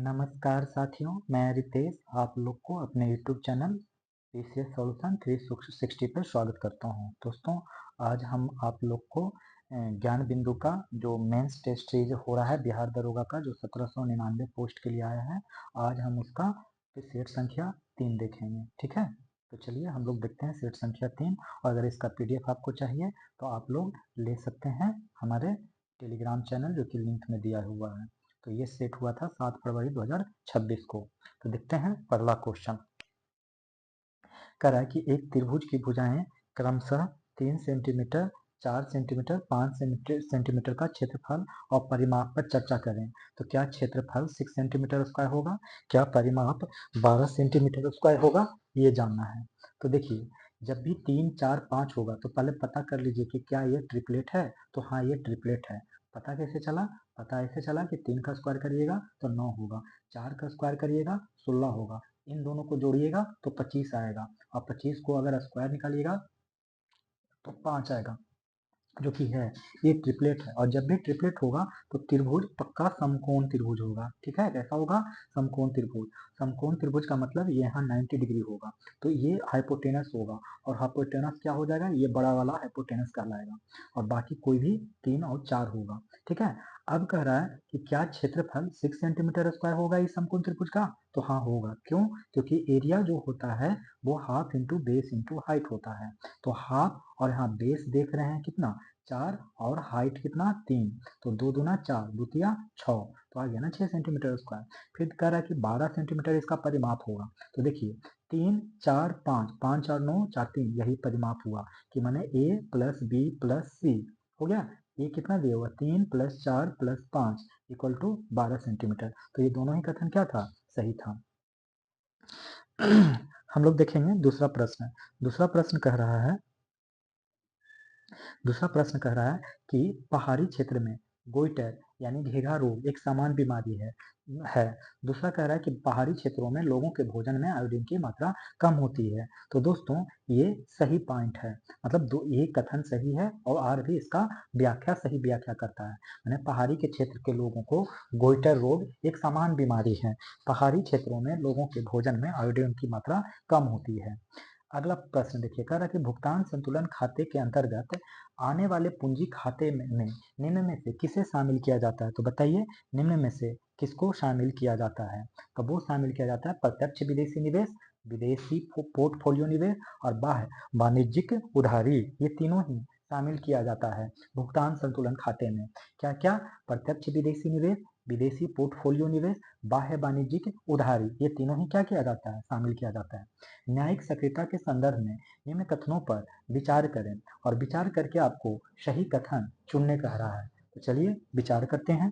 नमस्कार साथियों, मैं रितेश आप लोग को अपने YouTube चैनल पीसीएस सॉल्यूशन 360 पर स्वागत करता हूं। दोस्तों, आज हम आप लोग को ज्ञान बिंदु का जो मेंस टेस्ट सीरीज हो रहा है बिहार दरोगा का, जो 1799 पोस्ट के लिए आया है, आज हम उसका सेट संख्या 3 देखेंगे। ठीक है, तो चलिए हम लोग देखते हैं सेट संख्या 3। और अगर इसका PDF आपको चाहिए तो आप लोग ले सकते हैं हमारे टेलीग्राम चैनल, जो कि लिंक में दिया हुआ है। तो ये सेट हुआ था 7 फरवरी 2026 को। तो देखते हैं पहला क्वेश्चन। कह रहा है कि एक त्रिभुज की भुजाएं क्रमशः 3 सेंटीमीटर, 4 सेंटीमीटर, 5 सेंटीमीटर का क्षेत्रफल और परिमाप पर चर्चा करें। तो क्या क्षेत्रफल 6 सेंटीमीटर स्क्वायर होगा, क्या परिमाप 12 सेंटीमीटर स्क्वायर होगा, ये जानना है। तो देखिए, जब भी 3, 4, 5 होगा तो पहले पता कर लीजिए कि क्या ये ट्रिपलेट है। तो हाँ, ये ट्रिपलेट है। पता कैसे चला? पता ऐसे चला कि 3 का स्क्वायर करिएगा तो 9 होगा, 4 का स्क्वायर करिएगा 16 होगा, इन दोनों को जोड़िएगा तो 25 आएगा, और 25 को अगर स्क्वायर निकालिएगा तो 5 आएगा, जो कि है ये ट्रिपलेट है। और जब भी ट्रिपलेट होगा तो त्रिभुज पक्का समकोण त्रिभुज होगा। ठीक है, कैसा होगा? समकोण त्रिभुज। समकोण त्रिभुज का मतलब ये यहाँ 90 डिग्री होगा, तो ये हाइपोटेनस होगा। और हाइपोटेनस क्या हो जाएगा? ये बड़ा वाला हाइपोटेनस कहलाएगा। और बाकी कोई भी 3 और 4 होगा। ठीक है, अब कह रहा है कि क्या क्षेत्रफल 6 सेंटीमीटर स्क्वायर होगा इस समकोण त्रिभुज का? तो हाँ होगा। क्यों? क्योंकि एरिया जो होता है वो half into base into height होता है। तो हाफ, और यहाँ बेस देख रहे हैं कितना, 4, और हाइट कितना, 3। तो 2 दूना 4, द्वितीया 6, तो आ गया ना 6 सेंटीमीटर स्क्वायर। फिर कह रहा है कि 12 सेंटीमीटर इसका परिमाप होगा। तो देखिए, 3, 4, 5, 5 और 9, 4, 3, यही परिमाप हुआ कि मैंने A plus B plus C हो गया। ये कितना दिया हुआ? 3 plus 4 plus 5 equal to 12 centimetre. तो ये दोनों ही कथन क्या था? सही था। हम लोग देखेंगे दूसरा प्रश्न। दूसरा प्रश्न कह रहा है दूसरा प्रश्न कह रहा है कि पहाड़ी क्षेत्र में गोइटर यानी घेघा रोग एक सामान्य बीमारी है। दूसरा कह रहा है कि पहाड़ी क्षेत्रों में लोगों के भोजन में आयोडीन की मात्रा कम होती है। तो दोस्तों, ये सही पॉइंट है, मतलब ये कथन सही है और आर भी इसका व्याख्या सही व्याख्या करता है। मैंने पहाड़ी के क्षेत्र के लोगों को गोइटर रोग एक सामान्य बीमारी है। पहाड़ी क्षेत्रों में लोगों के भोजन में आयोडीन की मात्रा कम होती है। अगला प्रश्न देखिए, कह रहा है कि भुगतान संतुलन खाते के अंतर्गत आने वाले पूंजी खाते में निम्न में से किसे शामिल किया जाता है? तो बताइए, निम्न में से किसको शामिल किया जाता है? तो वो शामिल किया जाता है प्रत्यक्ष विदेशी निवेश, विदेशी पोर्टफोलियो निवेश और बाह्य वाणिज्यिक उधारी। ये तीनों ही शामिल किया जाता है भुगतान संतुलन खाते में। क्या क्या? प्रत्यक्ष विदेशी निवेश, विदेशी पोर्टफोलियो निवेश, बाह्य वाणिज्यिक उधारी, ये तीनों ही क्या किया जाता है? शामिल किया जाता है। न्यायिक सक्रियता के संदर्भ में निम्न कथनों पर विचार करें और विचार करके आपको सही कथन चुनने कह रहा है। तो चलिए विचार करते हैं।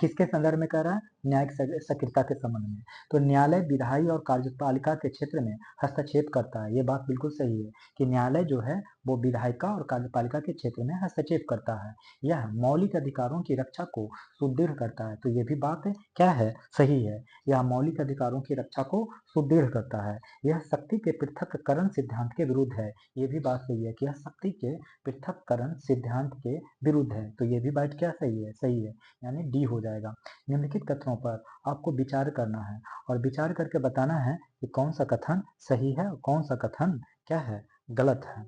किसके संदर्भ में कह रहा है? न्यायिक सक्रियता के संबंध में। तो न्यायालय विधायी और कार्यपालिका के क्षेत्र में हस्तक्षेप करता है। ये बात बिल्कुल सही है कि न्यायालय जो है वो विधायिका और कार्यपालिका के क्षेत्र में हस्तक्षेप करता है। यह मौलिक अधिकारों की रक्षा को सुदृढ़ करता है। तो ये भी बात क्या है? सही है। यह मौलिक अधिकारों की रक्षा को सुदृढ़ करता है। यह शक्ति के पृथक्करण सिद्धांत के विरुद्ध है। ये भी बात सही है कि यह शक्ति के पृथक्करण सिद्धांत के विरुद्ध है। तो ये भी बात क्या सही है? सही है, यानी डी हो जाएगा। निम्नलिखित कथनों पर आपको विचार करना है और विचार करके बताना है कि कौन सा कथन सही है और कौन सा कथन क्या है? गलत है।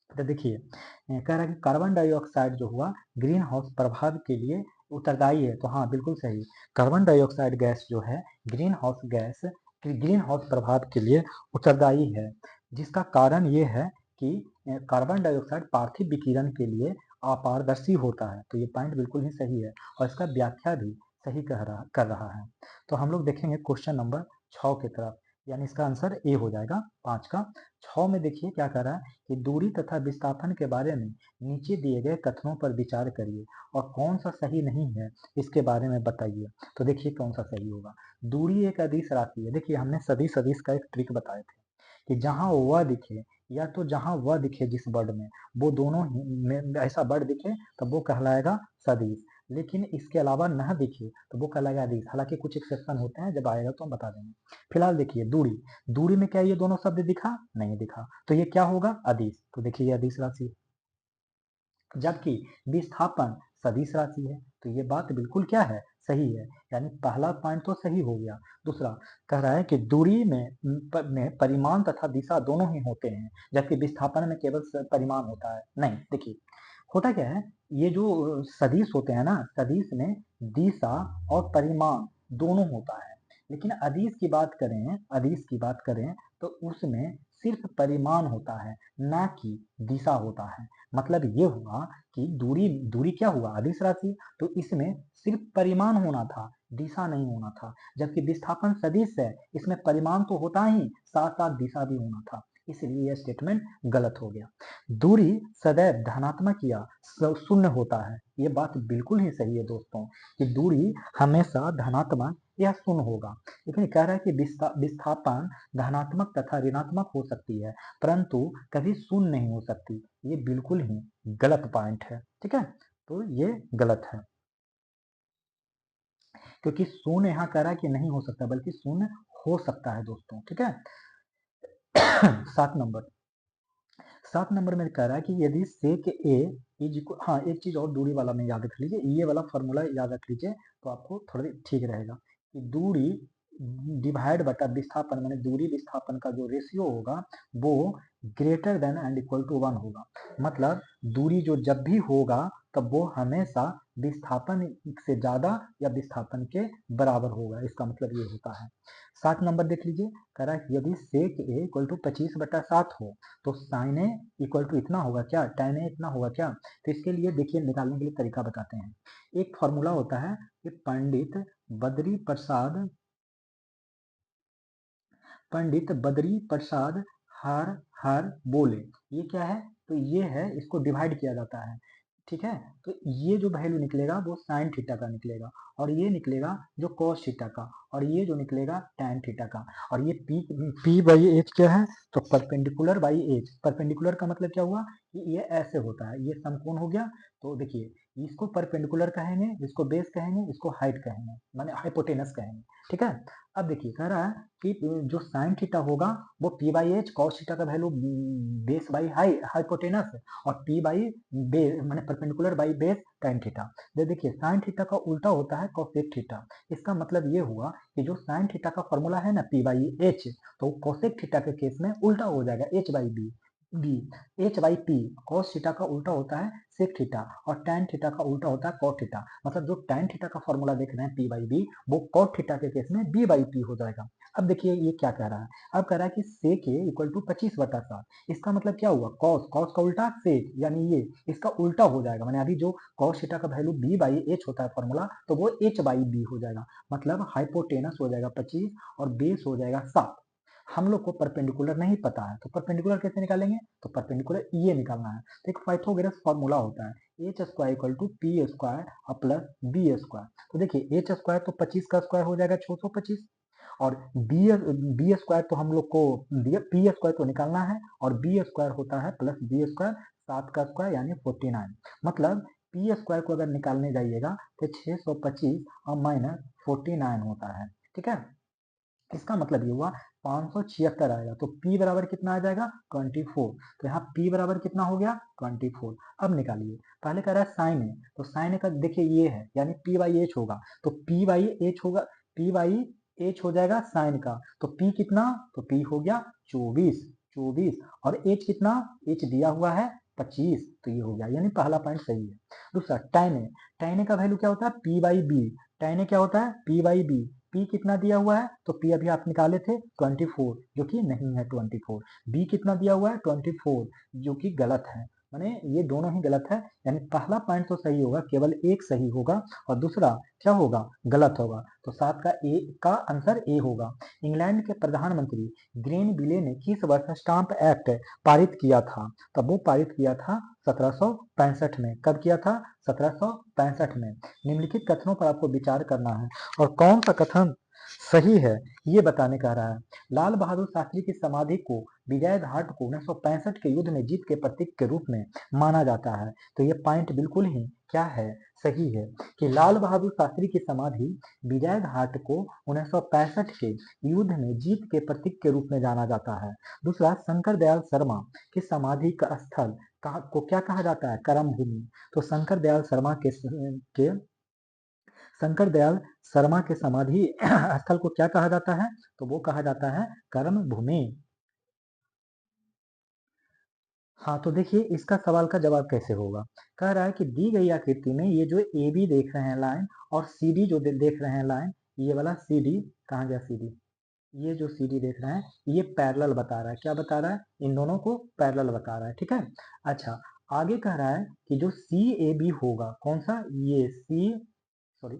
तो देखिए, कह रहा है कि कार्बन डाइऑक्साइड जो हुआ ग्रीन हाउस प्रभाव के लिए उत्तरदायी है। तो हाँ, बिल्कुल सही। कार्बन डाइऑक्साइड गैस जो है green house gas green house प्रभाव के लिए उत्तरदायी है, जिसका कारण ये है कि कार्बन डाइऑक्साइड पार्थिव विकिरण के लिए अपारदर्शी होता है। तो ये पॉइंट बिल्कुल ही सही है और इसका व्याख्या भी सही कर रहा है। तो हम लोग देखेंगे क्वेश्चन नंबर 6 की तरफ, यानी इसका आंसर ए हो जाएगा 5 का। 6 में देखिए क्या कर रहा है कि दूरी तथा विस्थापन के बारे में नीचे दिए गए कथनों पर विचार करिए और कौन सा सही नहीं है इसके बारे में बताइए। तो देखिए कौन सा सही होगा। दूरी एक अदिश राशि है। देखिए, हमने सदिश सदिश का एक ट्रिक बताए थे कि जहां वह दिखे, या तो जहां वह दिखे जिस वर्ड में, वो दोनों में ऐसा वर्ड दिखे तो वो कहलाएगा सदिश। लेकिन इसके अलावा न दिखे तो वो कहलाएगा अदिश। हालांकि कुछ एक्सेप्शन होते हैं, जब आएगा तो हम बता देंगे। फिलहाल देखिए, दूरी, दूरी में क्या ये दोनों शब्द दिखा? नहीं दिखा, तो ये क्या होगा? अदिश। तो देखिए, ये अदिश राशि। जबकि विस्थापन सदिश राशि है। तो ये बात बिल्कुल क्या है? सही है, यानी पहला पॉइंट तो सही हो गया। दूसरा कह रहा है कि दूरी में परिमाण तथा दिशा दोनों ही होते हैं, जबकि विस्थापन में केवल परिमाण होता है। नहीं, देखिए होता क्या है, ये जो सदिश होते हैं ना, सदिश में दिशा और परिमाण दोनों होता है, लेकिन अदिश की बात करें तो उसमें सिर्फ परिमाण होता है, ना कि दिशा होता है। मतलब ये हुआ कि दूरी दूरी क्या हुआ, अदिश राशि, तो इसमें सिर्फ परिमाण होना था, दिशा नहीं होना था। जबकि विस्थापन सदिश है, इसमें परिमाण तो होता ही, साथ साथ दिशा भी होना था, इसलिए यह स्टेटमेंट गलत हो गया। दूरी सदैव धनात्मक या शून्य होता है, ये बात बिल्कुल ही सही है दोस्तों, कि दूरी हमेशा धनात्मक या शून्य होगा। लेकिन कह रहा है कि विस्थापन धनात्मक तथा ऋणात्मक हो सकती है, परंतु कभी शून्य नहीं हो सकती। ये बिल्कुल ही गलत पॉइंट है, ठीक है, तो ये गलत है, क्योंकि शून्य यहाँ कह रहा है कि नहीं हो सकता, बल्कि शून्य हो सकता है दोस्तों, ठीक है। 7 नंबर, 7 नंबर में कह रहा है कि यदि सेक ए इज इक्वल, हाँ एक चीज और दूरी वाला में याद रख लीजिए, ये वाला फॉर्मूला याद रख लीजिए, तो आपको थोड़ा ठीक रहेगा कि दूरी डिवाइड बटा विस्थापन, मैंने दूरी विस्थापन का जो रेशियो होगा वो greater than and equal to 1 होगा। मतलब दूरी जो जब भी होगा तब वो हमेशा विस्थापन से ज्यादा या विस्थापन के बराबर होगा, इसका मतलब ये होता है। 7 नंबर देख लीजिए, कह रहा है यदि सेक ए इक्वल टू 25/7 हो तो साइन ए इक्वल टू इतना होगा क्या, tan ए इतना होगा क्या। तो इसके लिए देखिए, निकालने के लिए तरीका बताते हैं। एक फॉर्मूला होता है कि पंडित बद्री प्रसाद हर हर बोले, ये क्या है, तो ये है, इसको डिवाइड किया जाता है, ठीक है। तो ये जो वैल्यू निकलेगा वो साइन थीटा का निकलेगा, और ये निकलेगा जो कॉस थीटा का, और ये जो निकलेगा टैन थीटा का। और ये पी बाई एच क्या है, तो परपेंडिकुलर बाई एच। परपेंडिकुलर का मतलब क्या हुआ कि ये ऐसे होता है, ये समकोण हो गया। तो देखिए, इसको परपेंडिकुलर कहेंगे, इसको बेस कहेंगे, इसको हाइट कहेंगे, माने हाइपोटेनस कहेंगे, ठीक है। अब देखिए कह रहा है कि जो साइन थीटा होगा वो P by H, cos theta का वैल्यू बेस बाई हाइपोटेनस, और पी बाई बेस माने perpendicular by base tan theta. देखिए साइन थीटा का उल्टा होता है कोसेक थीटा। इसका मतलब ये हुआ कि जो साइन थीटा का फॉर्मूला है ना पी बाई एच, तो कोसेक थीटा के केस में उल्टा हो जाएगा H by B B H by P. Cos theta का उल्टा होता है सेक थीटा, और टैन थीटा का उल्टा होता है कॉट थीटा। मतलब जो टैन थीटा का फॉर्मूला देख रहे हैं पी बाई बी, वो कॉट थीटा के केस में बी बाई पी हो जाएगा। अब देखिए ये क्या कह रहा है, अब कह रहा है कि सेक ए इक्वल टू 25/7। इसका मतलब क्या हुआ, कॉस कॉस का उल्टा सेक, यानी ये इसका उल्टा हो जाएगा। मैंने अभी जो कॉस थीटा का वैल्यू बी बाई एच होता है फॉर्मूला, तो वो एच बाई बी हो जाएगा। मतलब हाइपोटेनस हो जाएगा 25 और बेस हो जाएगा 7। हम लोग को परपेंडिकुलर नहीं पता है, तो परपेंडिकुलर कैसे निकालेंगे, तो परपेंडिकुलर ये निकालना है। तो एक पाइथागोरस फॉर्मूला होता है H square equal to P square plus B square. तो देखिए एच स्क्वायर तो 25 का स्क्वायर हो जाएगा 625, और बी बी स्क्वायर तो हम लोग को पी स्क्वायर तो निकालना है, और बी स्क्वायर होता है प्लस बी स्क्वायर 7 का स्क्वायर यानी 49। मतलब पी स्क्वायर को अगर निकालने जाइएगा तो 625 और माइनस 49 होता है, ठीक है। इसका मतलब ये हुआ 576 आएगा, तो P बराबर कितना आ जाएगा 24। तो यहाँ P बराबर कितना हो गया 24। अब निकालिए, पहले कह रहा है साइन ए, तो साइन ए का देखिए ये है, यानी P बाई एच होगा, तो P बाई एच होगा, P बाई एच हो जाएगा साइन का, तो P कितना, तो P हो गया 24, और एच कितना, एच दिया हुआ है 25, तो ये हो गया, यानी पहला पॉइंट सही है। दूसरा टैन ए का वैल्यू क्या होता है P by B. Tan A क्या होता है P बाई बी। P कितना दिया हुआ है, तो P अभी आप निकाले थे 24, जो कि नहीं है 24। B कितना दिया हुआ है 24, जो कि गलत है, माने ये दोनों ही गलत है। यानी पहला पॉइंट तो सही होगा, केवल एक सही होगा, और दूसरा क्या होगा, गलत होगा। तो 7 का ए का आंसर ए होगा। इंग्लैंड के प्रधानमंत्री ग्रेनविले ने किस वर्ष स्टाम्प एक्ट पारित किया था, तब वो पारित किया था 1765 में। कब किया था, 1765 में। निम्नलिखित कथनों पर आपको विचार करना है, और कौन सा कथन सही है ये बताने का रहा है। लाल बहादुर शास्त्री की समाधि को विजय घाट को 1965 के युद्ध में जीत के प्रतीक के रूप में माना जाता है। तो ये पॉइंट बिल्कुल ही क्या है, सही है, कि लाल बहादुर शास्त्री की समाधि विजय घाट को 1965 के युद्ध में जीत के प्रतीक के रूप में जाना जाता है। दूसरा, शंकर दयाल शर्मा की समाधि का स्थल को क्या कहा जाता है, करम भूमि। तो शंकर दयाल शर्मा के शंकर दयाल शर्मा के समाधि स्थल को क्या कहा जाता है? तो वो कहा जाता है कर्म भूमि। हाँ, तो देखिए इसका सवाल का जवाब कैसे होगा। कह रहा है कि दी गई आकृति में ये जो ए बी देख रहे हैं लाइन और सी डी जो देख रहे हैं लाइन, ये वाला सी डी कहाँ गया, सी डी, ये जो सी डी देख रहे हैं ये पैरेलल बता रहा है। क्या बता रहा है? इन दोनों को पैरेलल बता रहा है। ठीक है। अच्छा, आगे कह रहा है कि जो सी ए बी होगा, कौन सा, ये सी, सॉरी,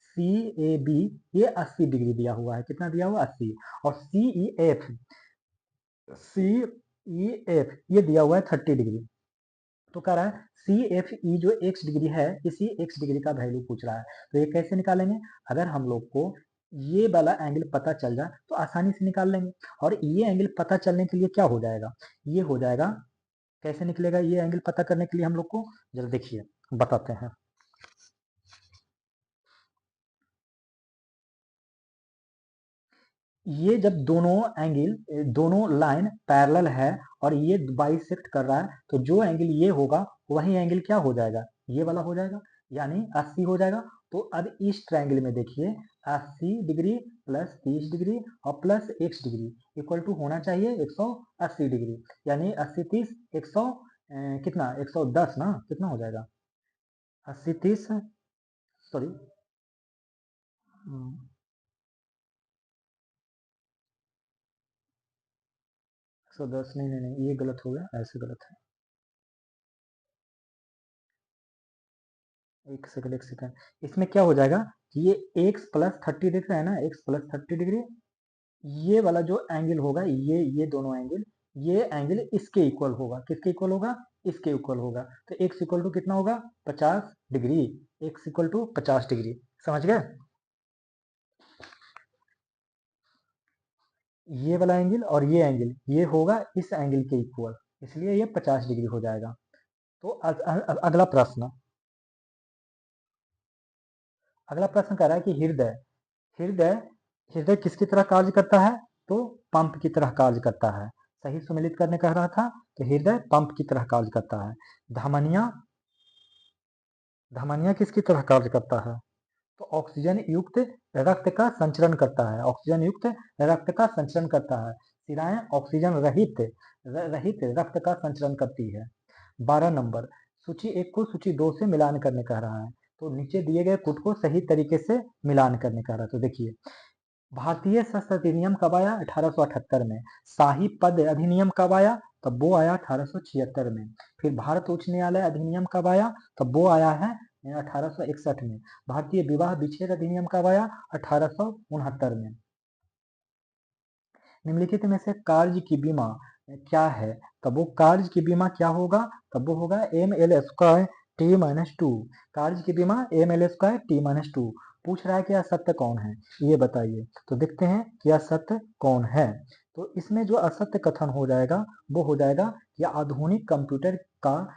सी ए बी, ये 80 डिग्री दिया हुआ है। कितना दिया हुआ? 80। और सी ई एफ, सी ई एफ ये दिया हुआ है 30 डिग्री। तो कह रहा है सी एफ ई जो एक्स डिग्री है, इसी एक्स डिग्री का वैल्यू पूछ रहा है। तो ये कैसे निकालेंगे? अगर हम लोग को ये वाला एंगल पता चल जाए तो आसानी से निकाल लेंगे। और ये एंगल पता चलने के लिए क्या हो जाएगा, ये हो जाएगा, कैसे निकलेगा ये एंगल पता करने के लिए हम लोग को, जरा देखिए बताते हैं। ये जब दोनों एंगल, दोनों लाइन पैरेलल है और ये बाइसेक्ट कर रहा है, तो जो एंगल ये होगा वही एंगल क्या हो जाएगा, ये वाला हो जाएगा, यानी 80 हो जाएगा। तो अब इस ट्रायंगल में देखिए 80 डिग्री प्लस 30 डिग्री और plus x degree equal to होना चाहिए 180 डिग्री, यानी 80 30 100, कितना, 110 ना, कितना हो जाएगा, 80 30, सॉरी, 110, नहीं नहीं नहीं, ये गलत हो गया, ऐसे गलत है। एक सेकंड, एक सेकंड, इसमें क्या हो जाएगा कि ये x प्लस 30 दिख रहा है ना, x प्लस 30 डिग्री, ये वाला जो एंगल होगा, ये दोनों एंगल, ये एंगल इसके इक्वल होगा। किसके इक्वल होगा? इसके इक्वल होगा। तो x इक्वल टू कितना होगा? 50 degree. x equal to 50 degree. समझ गए? ये वाला एंगल और ये एंगल ये होगा इस एंगल के इक्वल, इसलिए ये 50 डिग्री हो जाएगा। तो अगला प्रश्न, अगला प्रश्न कह रहा है कि हृदय, हृदय, हृदय किसकी तरह कार्य करता है? तो पंप की तरह कार्य करता है। सही सुमेलित करने कह रहा था, तो हृदय पंप की तरह कार्य करता है। धमनिया, धमनिया किसकी तरह कार्य करता है? तो ऑक्सीजन युक्त रक्त का संचरण करता है, ऑक्सीजन युक्त रक्त का संचरण करता है। शिराएं ऑक्सीजन रहित रहित रक्त का संचरण करती है। 12 नंबर, सूची 1 को सूची 2 से मिलान करने कह रहा है। तो नीचे दिए गए पुट को सही तरीके से मिलान करने कह रहा है। तो देखिए, भारतीय शस्त्र अधिनियम कब आया? 1878 में। शाही पद अधिनियम कब आया? तब वो आया 1876 में। फिर भारत उच्च न्यायालय अधिनियम कब आया? तब वो आया है 1861 में। भारतीय विवाह विच्छेद अधिनियम कब आया? 1869 में। निम्नलिखित में से कार्य की बीमा क्या है? तब वो कार्य की बीमा क्या होगा? तब वो होगा M L square T minus two. कार्य की बीमा M L square T minus two. पूछ रहा है कि असत्य कौन है, ये बताइए। तो देखते हैं कि असत्य कौन है। तो इसमें जो असत्य कथन हो जाएगा वो हो जाएगा कि आधुनिक कंप्यूटर का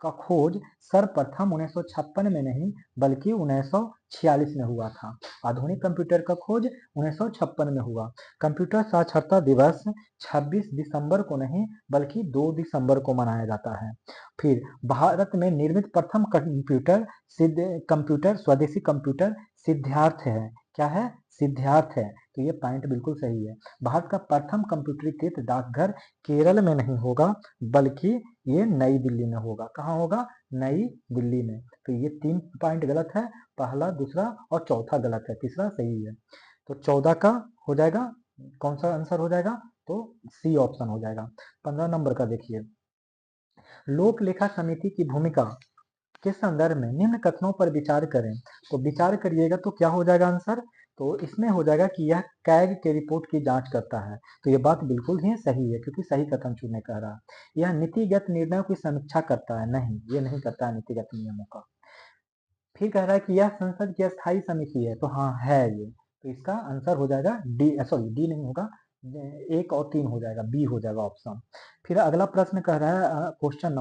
खोज सर्वप्रथम 1956 में नहीं बल्कि 1946 में हुआ था। आधुनिक कंप्यूटर का खोज 1956 में हुआ। कंप्यूटर साक्षरता दिवस 26 दिसंबर को नहीं बल्कि 2 दिसंबर को मनाया जाता है। फिर भारत में निर्मित प्रथम कंप्यूटर स्वदेशी कंप्यूटर सिद्धार्थ है। क्या है? सिद्धार्थ है। तो ये पॉइंट बिल्कुल सही है। भारत का प्रथम कंप्यूटरीकृत डाकघर केरल में नहीं होगा बल्कि ये नई दिल्ली में होगा। कहाँ होगा? नई दिल्ली में। तो ये 3 पॉइंट गलत है, पहला, दूसरा और चौथा गलत है, तीसरा सही है। तो 14 का हो जाएगा, कौन सा आंसर हो जाएगा? तो सी ऑप्शन हो जाएगा। 15 नंबर का देखिए, लोक लेखा समिति की भूमिका के संदर्भ में निम्न कथनों पर विचार करें। तो विचार करिएगा तो क्या हो जाएगा आंसर? तो इसमें हो जाएगा कि यह कैग के रिपोर्ट की जांच करता है। तो यह बात बिल्कुल ही सही है क्योंकि सही कथन चुनने कह रहा है। यह नीतिगत निर्णयों की समीक्षा करता है, नहीं ये नहीं करता है नीतिगत नियमों का। फिर कह रहा है कि यह संसद की स्थायी समिति है। तो हाँ है ये, तो इसका आंसर हो जाएगा डी, सॉरी डी नहीं होगा, 1 और 3 हो जाएगा, बी हो जाएगा ऑप्शन। फिर अगला प्रश्न कह रहा है क्वेश्चन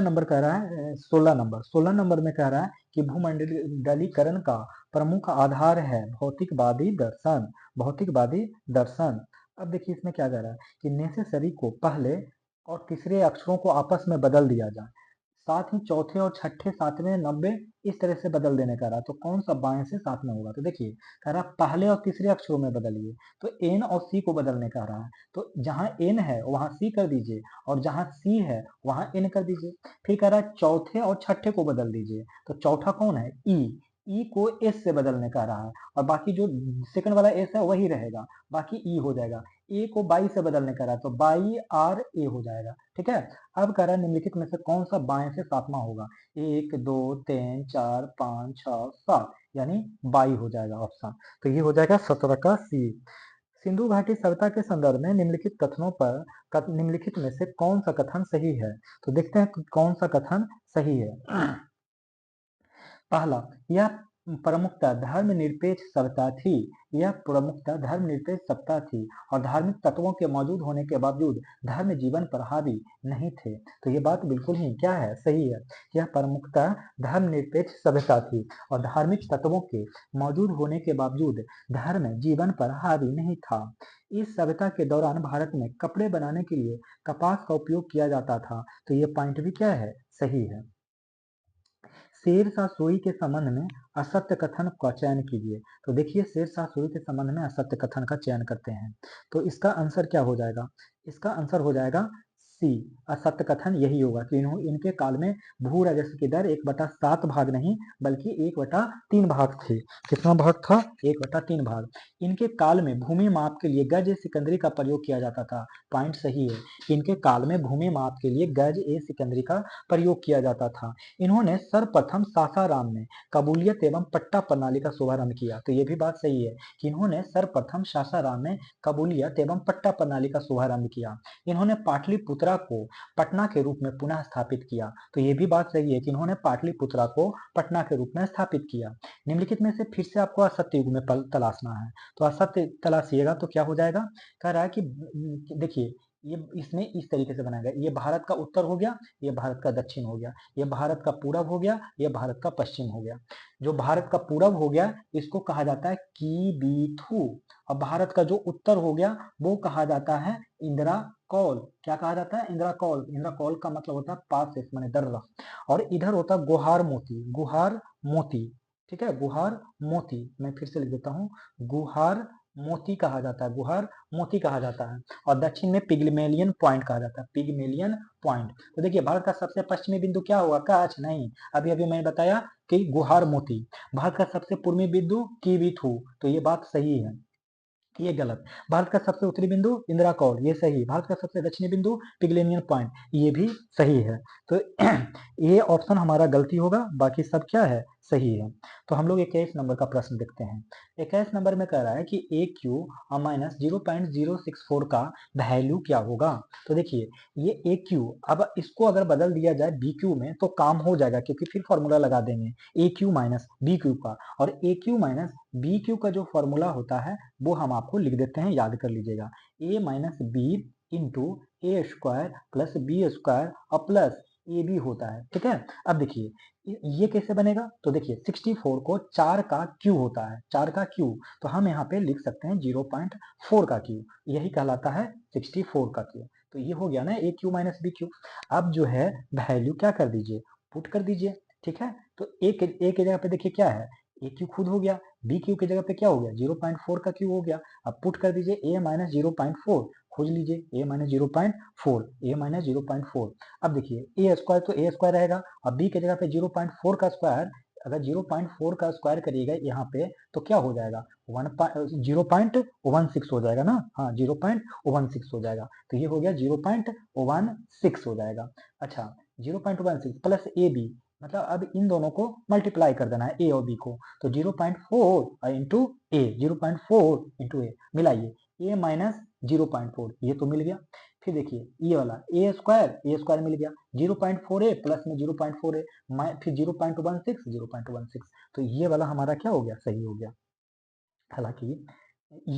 नंबर कह रहा है 16 नंबर में कह रहा है कि भूमंडलीकरण का प्रमुख आधार है भौतिकवादी दर्शन, भौतिकवादी दर्शन। अब देखिए इसमें क्या कह रहा है कि नेसेसरी को पहले और तीसरे अक्षरों को आपस में बदल दिया जाए। साथ ही चौथे और छठे, सातवें, 90 इस तरह से बदल देने का रहा, तो कौन सा बाएं से साथ में होगा? तो देखिए कह रहा पहले और तीसरे अक्षरों में बदलिए, तो एन और सी को बदलने का रहा है, तो जहां एन है वहां सी कर दीजिए और जहां सी है वहां एन कर दीजिए। फिर कह रहा है चौथे और छठे को बदल दीजिए, तो चौथा कौन है? ई को एस से बदलने का रहा है, और बाकी जो सेकंड वाला एस है वही रहेगा, बाकी ई हो जाएगा। ए को बाई से बदलने का रहा है, तो बाई आर ए हो जाएगा। ठीक है, अब कह रहा है निम्नलिखित में से कौन सा बाएं से सातवां होगा? 1 2 3 4 5 6 7, यानी बाई हो जाएगा ऑप्शन। तो ये हो जाएगा 17 का सी। सिंधु घाटी सभ्यता के संदर्भ में निम्नलिखित कथनों पर निम्नलिखित में से कौन सा कथन सही है? तो देखते हैं कौन सा कथन सही है। पहला, यह प्रमुखतः धर्मनिरपेक्ष सभ्यता थी। यह प्रमुखतः धर्मनिरपेक्ष सभ्यता थी और धार्मिक तत्वों के मौजूद होने के बावजूद धर्म जीवन पर हावी नहीं थे। तो ये बात बिल्कुल ही क्या है? सही है। यह प्रमुखतः धर्मनिरपेक्ष सभ्यता थी और धार्मिक तत्वों के मौजूद होने के बावजूद धर्म जीवन पर हावी नहीं था। इस सभ्यता के दौरान भारत में कपड़े बनाने के लिए कपास का उपयोग किया जाता था। तो ये पॉइंट भी क्या है? सही है। शेरशाह सूरी के संबंध में असत्य कथन का चयन कीजिए। तो देखिए शेरशाह सूरी के संबंध में असत्य कथन का चयन करते हैं, तो इसका आंसर क्या हो जाएगा? इसका आंसर हो जाएगा सी, असत्य कथन यही होगा कि इनके काल में भू राजस्व की दर 1/7 भाग नहीं बल्कि 1/3 भाग थे। कितना भाग था? 1/3 भाग। इनके काल में भूमि माप के लिए गज ए सिकंदरी का प्रयोग किया जाता था। पॉइंट सही है, इनके काल में भूमि माप के लिए गज ए सिकंदरी का प्रयोग किया जाता था। इन्होंने सर्वप्रथम सासाराम में कबूलियत एवं पट्टा प्रणाली का शुभारंभ किया। तो ये भी बात सही है कि इन्होंने सर्वप्रथम सासाराम में कबूलियत एवं पट्टा प्रणाली का शुभारंभ किया। इन्होंने पाटलिपुत्रा को पटना के रूप में पुनः स्थापित किया। तो ये भी बात सही है कि इन्होंने पाटलिपुत्रा को पटना के रूप में स्थापित किया। निम्नलिखित में से फिर से आपको असत्य युग में तलाशना है, तो असत्य तलाशिएगा तो क्या हो जाएगा? कह रहा है कि देखिए ये इसमें इस तरीके से बनाया गया, ये भारत का उत्तर हो गया, ये भारत का दक्षिण हो गया, ये भारत का पूरब हो गया, ये भारत का पश्चिम हो गया। जो भारत का पूरब हो गया इसको कहा जाता है कीबीथू, और भारत का जो उत्तर हो गया वो कहा जाता है इंदिरा कौल। क्या कहा जाता है? इंदिरा कौल। इंदिरा कौल का मतलब होता है पास माने दर्रा, और इधर होता है गुहार मोती। गुहार मोती, ठीक है, गुहार मोती। मैं फिर से लिख देता हूँ, गुहार मोती कहा जाता है, गुहार मोती कहा जाता है। और दक्षिण में पिग्मेलियन पॉइंट कहा जाता है, पिग्मेलियन पॉइंट। तो देखिए भारत का सबसे पश्चिमी बिंदु क्या होगा? कच्छ नहीं, अभी अभी मैंने बताया कि गुहार मोती। भारत का सबसे पूर्वी बिंदु कीबीथू, तो ये बात सही है, ये गलत। भारत का सबसे उत्तरी बिंदु इंदिरा कौल, ये सही। भारत का सबसे दक्षिणी बिंदु पिग्मेलियन पॉइंट, ये भी सही है। तो ये ऑप्शन हमारा गलती होगा, बाकी सब क्या है? सही है। तो हम लोग 21 नंबर का प्रश्न देखते हैं। 21 नंबर में कह रहा है कि ए क्यू माइनस 0.064 का वैल्यू क्या होगा? तो देखिए ये ए क्यू, अब इसको अगर बदल दिया जाए बी क्यू में तो काम हो जाएगा, क्योंकि फिर फॉर्मूला लगा देंगे ए क्यू माइनस बी क्यू का, और ए क्यू माइनस बी क्यू का जो फॉर्मूला होता है वो हम आपको लिख देते हैं, याद कर लीजिएगा। ए माइनस बी इंटू ए स्क्वायर प्लस बी स्क्वायर और प्लस ए बी होता है। ठीक है, अब देखिए ये कैसे बनेगा? तो देखिए 64 को 4 का क्यू होता है, 4 का क्यू, तो हम यहाँ पे लिख सकते हैं 0.4 का क्यू, यही कहलाता है 64 का क्यू। तो ये हो गया ना ए क्यू माइनस बी क्यू। अब जो है वैल्यू क्या कर दीजिए? पुट कर दीजिए। ठीक है, तो ए के जगह पे देखिए क्या है? ए क्यू खुद हो गया, बी क्यू की जगह पे क्या हो गया? 0.4 का क्यू हो गया। अब पुट कर दीजिए ए माइनस 0.4, खोज लीजिए ए माइनस 0.4, ए माइनस 0.4। अब देखिए ए स्क्वायर तो ए स्क्वायर रहेगा, अब बी के जगह पे 0.4 का स्क्वायर, अगर 0.4 का स्क्वायर करिएगा यहाँ पे तो क्या हो जाएगा? 0.16 हो जाएगा ना, हाँ 0.16 हो जाएगा। तो ये हो गया 0.16 हो जाएगा। अच्छा 0.16 प्लस ए बी, मतलब अब इन दोनों को मल्टीप्लाई कर देना है ए और बी को, तो 0.4 इंटू ए, 0.4 इंटू ए, मिलाइए ए माइनस 0.4, ये तो मिल गया। फिर देखिए ये वाला ए स्क्वायर मिल गया, 0.4 ए प्लस में 0.4 ए, फिर 0.16, तो ये वाला हमारा क्या हो गया? सही हो गया। हालांकि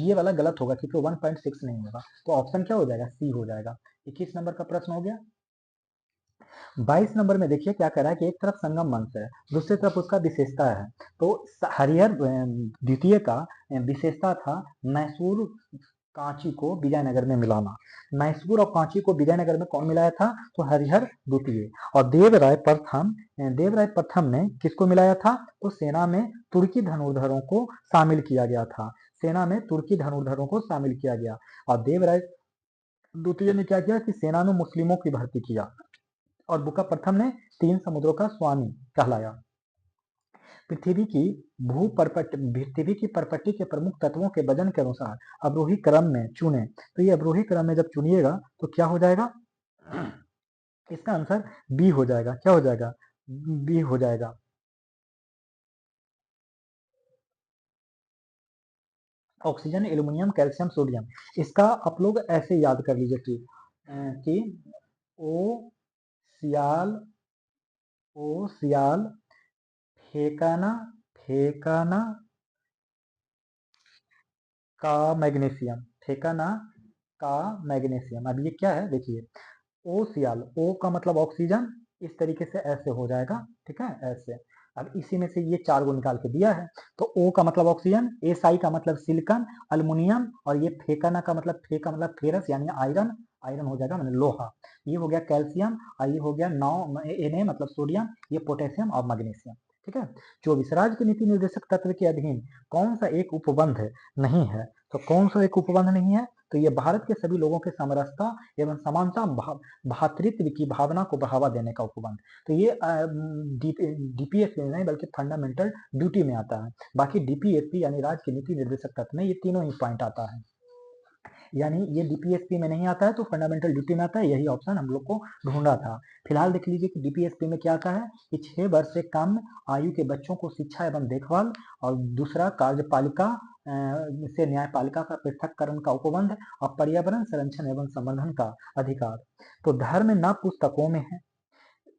ये वाला गलत होगा क्योंकि 1.6 नहीं होगा, तो ऑप्शन क्या हो जाएगा? सी हो जाएगा। 21 नंबर का प्रश्न हो गया। 22 नंबर में देखिए क्या कह रहा है कि एक तरफ संगम मंच है, दूसरी तरफ उसका विशेषता है। तो हरिहर द्वितीय का विशेषता था मैसूर कांची को विजयनगर में मिलाना। मैसूर और कांची को विजयनगर में कौन मिलाया था? तो हरिहर द्वितीय। और देवराय प्रथम ने किसको मिलाया था? तो सेना में तुर्की धनुर्धरों को शामिल किया गया था। सेना में तुर्की धनुर्धरों को शामिल किया गया। और देवराय द्वितीय ने क्या किया कि सेना में मुस्लिमों की भर्ती किया। और बुका प्रथम ने 3 समुद्रों का स्वामी कहलाया। पृथ्वी की परपट्टी के प्रमुख तत्वों के वजन के अनुसार अवरोही क्रम में चुने। तो ये अवरोही क्रम में जब चुनिएगा तो क्या हो जाएगा? इसका आंसर बी हो जाएगा। क्या हो जाएगा? बी हो जाएगा। Oxygen, aluminium, calcium, sodium. इसका आप लोग ऐसे याद कर लीजिए कि ओ सियाल फेकाना का मैग्नीशियम। अब ये क्या है देखिए, ओ सियाल, ओ का मतलब ऑक्सीजन, इस तरीके से ऐसे हो जाएगा, ठीक है, ऐसे। अब इसी में से ये 4 गो निकाल के दिया है। तो ओ का मतलब ऑक्सीजन, एसाई का मतलब सिलिकॉन, अल्युमिनियम, और ये फेकाना का मतलब फेरस यानी आयरन, आयरन हो जाएगा मतलब लोहा। ये हो गया कैल्शियम, और ये हो गया Na मतलब सोडियम, ये पोटेशियम और मैग्नीशियम, ठीक है। 24 राज्य के नीति निर्देशक तत्व के अधीन कौन सा एक उपबंध नहीं है? तो कौन सा एक उपबंध नहीं है? तो ये भारत के सभी लोगों के समरसता एवं समानता भातृत्व की भावना को बढ़ावा देने का उपबंध। तो ये डीपीएसपी में नहीं बल्कि फंडामेंटल ड्यूटी में आता है। बाकी डीपीएसपी यानी राज्य की नीति निर्देशक तत्व में ये तीनों ही पॉइंट आता है। यानी ये डीपीएसपी में नहीं आता है तो फंडामेंटल ड्यूटी में आता है। यही ऑप्शन हम लोग को ढूंढा था। फिलहाल देख लीजिए कि डीपीएसपी में क्या आता है कि 6 वर्ष से कम आयु के बच्चों को शिक्षा एवं देखभाल, और दूसरा कार्यपालिका से न्यायपालिका का पृथककरण का उपबंध, और पर्यावरण संरक्षण एवं संवर्धन का अधिकार। तो धर्म न पुस्तकों में है,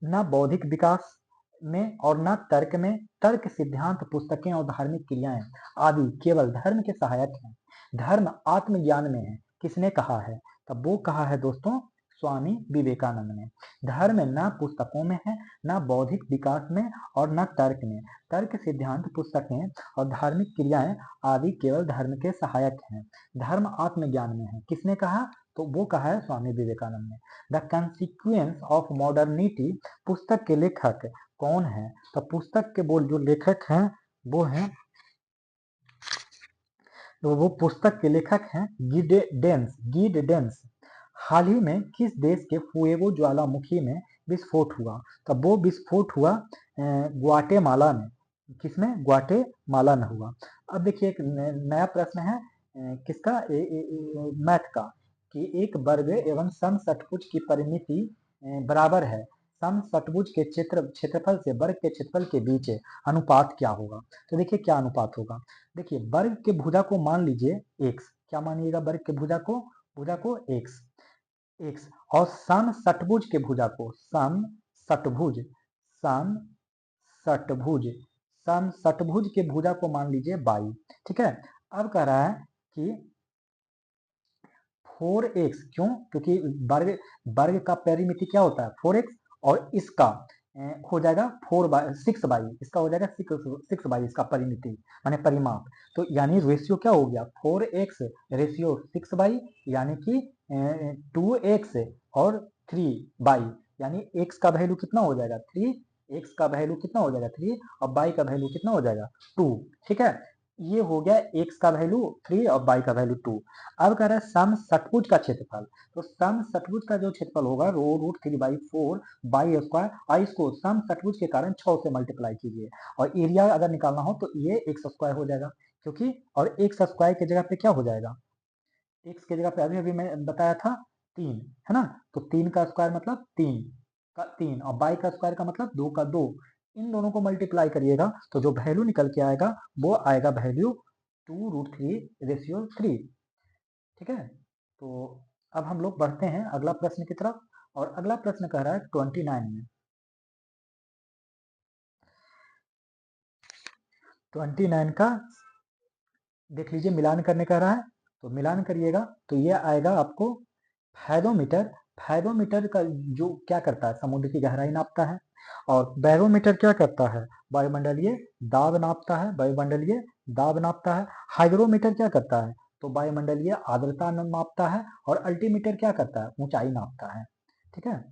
न बौद्धिक विकास में, और न तर्क में। तर्क, सिद्धांत, पुस्तकें और धार्मिक क्रियाएं आदि केवल धर्म के सहायक हैं। धर्म आत्मज्ञान में है। किसने कहा है? तब वो कहा है दोस्तों स्वामी विवेकानंद ने। धर्म न पुस्तकों में है, न बौद्धिक विकास में, और न तर्क में। तर्क, सिद्धांत, पुस्तकें और धार्मिक क्रियाएं आदि केवल धर्म के सहायक हैं। धर्म आत्मज्ञान में है। किसने कहा? तो वो कहा है स्वामी विवेकानंद ने। द कंसिक्वेंस ऑफ मॉडर्निटी पुस्तक के लेखक कौन है? तो पुस्तक के बोल जो लेखक हैं वो हैं, तो वो पुस्तक के लेखक हैं गीडेंस। हाल ही में किस देश के फुएगो ज्वालामुखी में विस्फोट हुआ? तब वो विस्फोट हुआ ग्वाटेमाला में। किसमें? ग्वाटेमाला में हुआ। अब देखिए एक नया प्रश्न है किसका? मैथ का, कि एक वर्ग एवं समषटभुज की परिमिति बराबर है। समषटभुज के क्षेत्रफल से वर्ग के क्षेत्रफल के बीच अनुपात क्या होगा? तो देखिए क्या अनुपात होगा। देखिए वर्ग के भुजा को मान लीजिए x। क्या मानिएगा? वर्ग के भुजा को x। और समषटभुज के भुजा को समषटभुज के भुजा को मान लीजिए y, ठीक है। अब कह रहा है कि 4x, क्यों? क्योंकि वर्ग का परिमिति क्या होता है? 4x, और इसका हो जाएगा 6y, इसका हो जाएगा 6y, इसका परिमिति माने परिमाप। तो यानी रेशियो क्या हो गया? 4x रेशियो 6y, यानी कि 2x और 3y, यानी x का वैल्यू कितना हो जाएगा? 3, x का वैल्यू कितना हो जाएगा? 3, और y का वैल्यू कितना हो जाएगा? 2, ठीक है। ये हो गया x का वैल्यू 3 और y का वैल्यू 2। अब कह रहा है समषटभुज का क्षेत्रफल। तो समषटभुज का जो क्षेत्रफल होगा √3/4 बाई स्क्वायर, और इसको समषटभुज के कारण 6 से मल्टीप्लाई कीजिए, और एरिया अगर निकालना हो तो ये x स्क्वायर हो जाएगा, क्योंकि और x स्क्वायर की जगह पे क्या हो जाएगा? x की जगह पे अभी अभी मैं बताया था 3, है ना। तो 3 का स्क्वायर मतलब 3 और y का स्क्वायर का मतलब 2 का 2। इन दोनों को मल्टीप्लाई करिएगा तो जो वैल्यू निकल के आएगा वो आएगा वैल्यू 2√3/3, ठीक है। तो अब हम लोग बढ़ते हैं अगला प्रश्न की तरफ, और अगला प्रश्न कह रहा है 29 में। 29 का देख लीजिए, मिलान करने कह रहा है, तो मिलान करिएगा तो ये आएगा आपको फायदोमीटर। फायदोमीटर का जो क्या करता है? समुद्र की गहराई नापता है। और बैरोमीटर क्या करता है? वायुमंडलीय दाब नापता है, वायुमंडलीय दाब नापता है। हाइग्रोमीटर क्या करता है? तो वायुमंडलीय आर्द्रता मापता है, और अल्टीमीटर क्या करता है, ऊंचाई नापता है। ठीक है,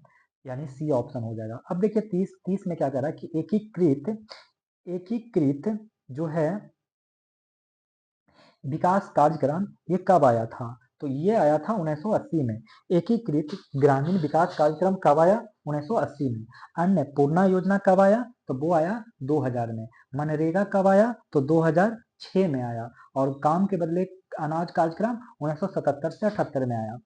यानी सी ऑप्शन हो जाएगा। अब देखिए 30 में क्या कर रहा है कि एकीकृत जो है विकास कार्यक्रम ये कब आया था, तो ये आया था 1980 में। एकीकृत ग्रामीण विकास कार्यक्रम कब आया, 1980 में। अन्नपूर्णा योजना कब आया, तो वो आया 2000 में। मनरेगा कब आया, तो 2006 में आया। और काम के बदले अनाज कार्यक्रम 1977 से 78 में आया।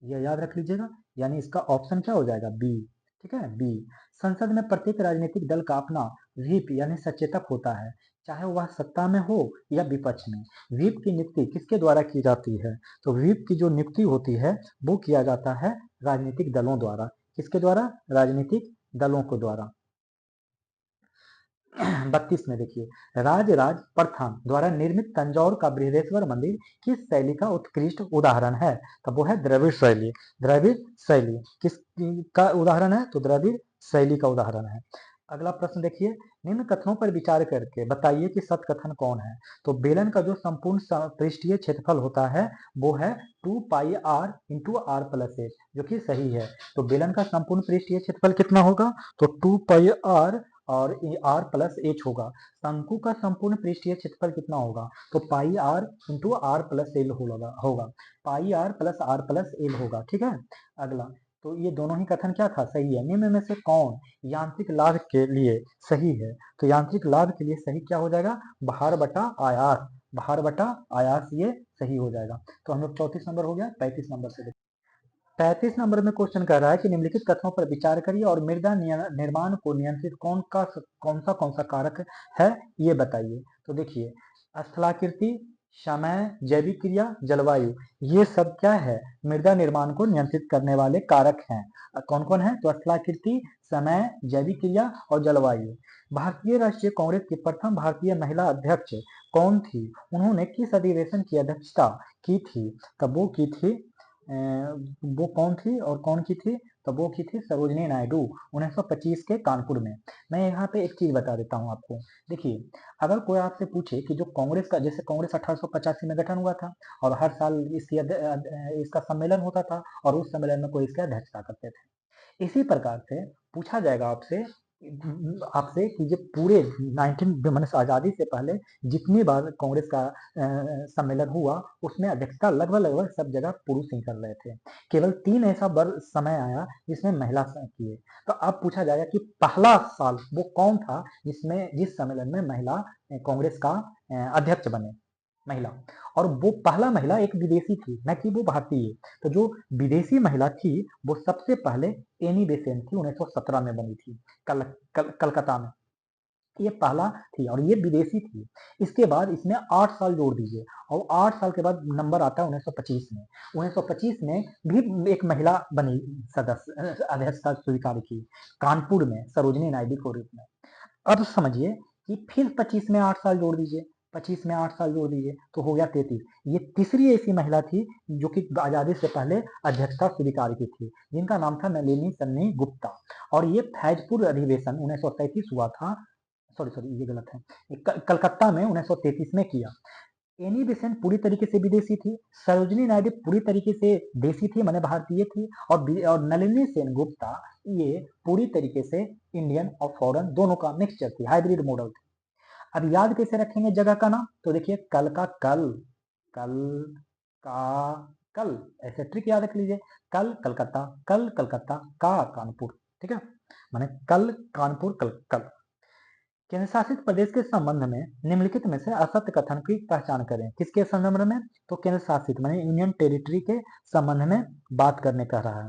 यह याद रख लीजिएगा, यानी इसका ऑप्शन क्या हो जाएगा, बी। ठीक है, बी। संसद में प्रत्येक राजनीतिक दल का अपना व्हिप यानी सचेतक होता है, चाहे वह सत्ता में हो या विपक्ष में। व्हिप की नियुक्ति किसके द्वारा की जाती है, तो व्हिप की जो नियुक्ति होती है वो किया जाता है राजनीतिक दलों द्वारा। किसके द्वारा, राजनीतिक दलों को द्वारा। 32 में देखिए, राजराज प्रथम द्वारा निर्मित तंजौर का बृहदेश्वर मंदिर किस शैली का उत्कृष्ट उदाहरण है, तो वो है द्रविड़ शैली। द्रविड़ शैली किस का उदाहरण है, तो द्रविड़ शैली का उदाहरण है। अगला प्रश्न देखिए, निम्न कथनों पर विचार करके बताइए कि सत्य कथन कौन है। तो बेलन का जो संपूर्ण पृष्ठीय क्षेत्रफल होता है वो है 2 pi r into R plus H, जो कि सही है। तो बेलन का संपूर्ण पृष्ठीय क्षेत्रफल कितना होगा, तो 2 पाई r और r प्लस एच होगा। शंकु का संपूर्ण पृष्ठीय क्षेत्रफल कितना होगा, तो pi R into R plus L होगा। पाई आर प्लस एल होगा। ठीक है, अगला, तो ये दोनों ही कथन क्या था, सही है। निम्न में से कौन यांत्रिक लाभ के लिए सही है, तो यांत्रिक लाभ के लिए सही क्या हो जाएगा, भार बटा आयास। भार बटा आयास ये सही हो जाएगा। तो हम लोग 34 नंबर हो गया। 35 नंबर से 35 नंबर में क्वेश्चन कर रहा है कि निम्नलिखित कथनों पर विचार करिए और मृदा निर्माण को नियंत्रित कौन सा कारक है ये बताइए। तो देखिए, स्थलाकृति, समय, जैविक क्रिया, जलवायु, ये सब क्या है, मृदा निर्माण को नियंत्रित करने वाले कारक हैं। कौन कौन है, तो स्थलाकृति, समय, जैविक क्रिया और जलवायु। भारतीय राष्ट्रीय कांग्रेस की प्रथम भारतीय महिला अध्यक्ष कौन थी, उन्होंने किस अधिवेशन की अध्यक्षता की थी, तब वो की थी वो कौन थी और कौन की थी, तो वो की थी सरोजनी नायडू 1925 के कानपुर में। मैं यहाँ पे एक चीज बता देता हूँ आपको। देखिए, अगर कोई आपसे पूछे कि जो कांग्रेस का, जैसे कांग्रेस 1885 में गठन हुआ था और हर साल इसका सम्मेलन होता था और उस सम्मेलन में कोई इसकी अध्यक्षता करते थे, इसी प्रकार से पूछा जाएगा आपसे कि जो पूरे 19 मतलब आजादी से पहले जितनी बार कांग्रेस का सम्मेलन हुआ उसमें अध्यक्षता लगभग सब जगह पुरुष ही कर रहे थे। केवल 3 ऐसा समय आया जिसमें महिला किए। तो अब पूछा जाएगा कि पहला साल वो कौन था जिस सम्मेलन में महिला कांग्रेस का अध्यक्ष बने, महिला। और वो पहला महिला एक विदेशी थी, न कि वो भारतीय। तो जो विदेशी महिला थी वो सबसे पहले एनी बेसेंट थी, 1917 में बनी थी कलकत्ता में। ये पहला थी और ये विदेशी थी। इसके बाद इसमें 8 साल जोड़ दीजिए और 8 साल के बाद नंबर आता है 1925 में। 1925 में भी एक महिला बनी, सदस्य अध्यक्षता स्वीकार की कानपुर में सरोजनी नायडू के रूप में। अब समझिए कि फिर 25 में 8 साल जोड़ दीजिए, 25 में 8 साल जोड़ दीजिए तो हो गया 33। ये तीसरी ऐसी महिला थी जो कि आजादी से पहले अध्यक्षता स्वीकार की थी, जिनका नाम था नलिनी सन्नी गुप्ता। और ये फैजपुर अधिवेशन 1937 हुआ था, सॉरी ये गलत है, कलकत्ता में 1933 में किया। एनी बेसेंट पूरी तरीके से विदेशी थी, सरोजनी नायडू पूरी तरीके से देसी थी, माने भारतीय थी, और नलिनी सेन गुप्ता ये पूरी तरीके से इंडियन और फॉरेन दोनों का मिक्सचर थी, हाइब्रिड मॉडल थी। अब याद कैसे रखेंगे जगह का नाम, तो देखिए कल का कल, कल का कल, ऐसे ट्रिक याद रख लीजिए। कल कलकत्ता, कल कलकत्ता, का कानपुर। ठीक है, माने कल कानपुर, कल कल। केंद्र शासित प्रदेश के संबंध में निम्नलिखित में से असत्य कथन की पहचान करें। किसके संबंध में, तो केंद्र शासित माने यूनियन टेरिटरी के संबंध में बात करने कह रहा है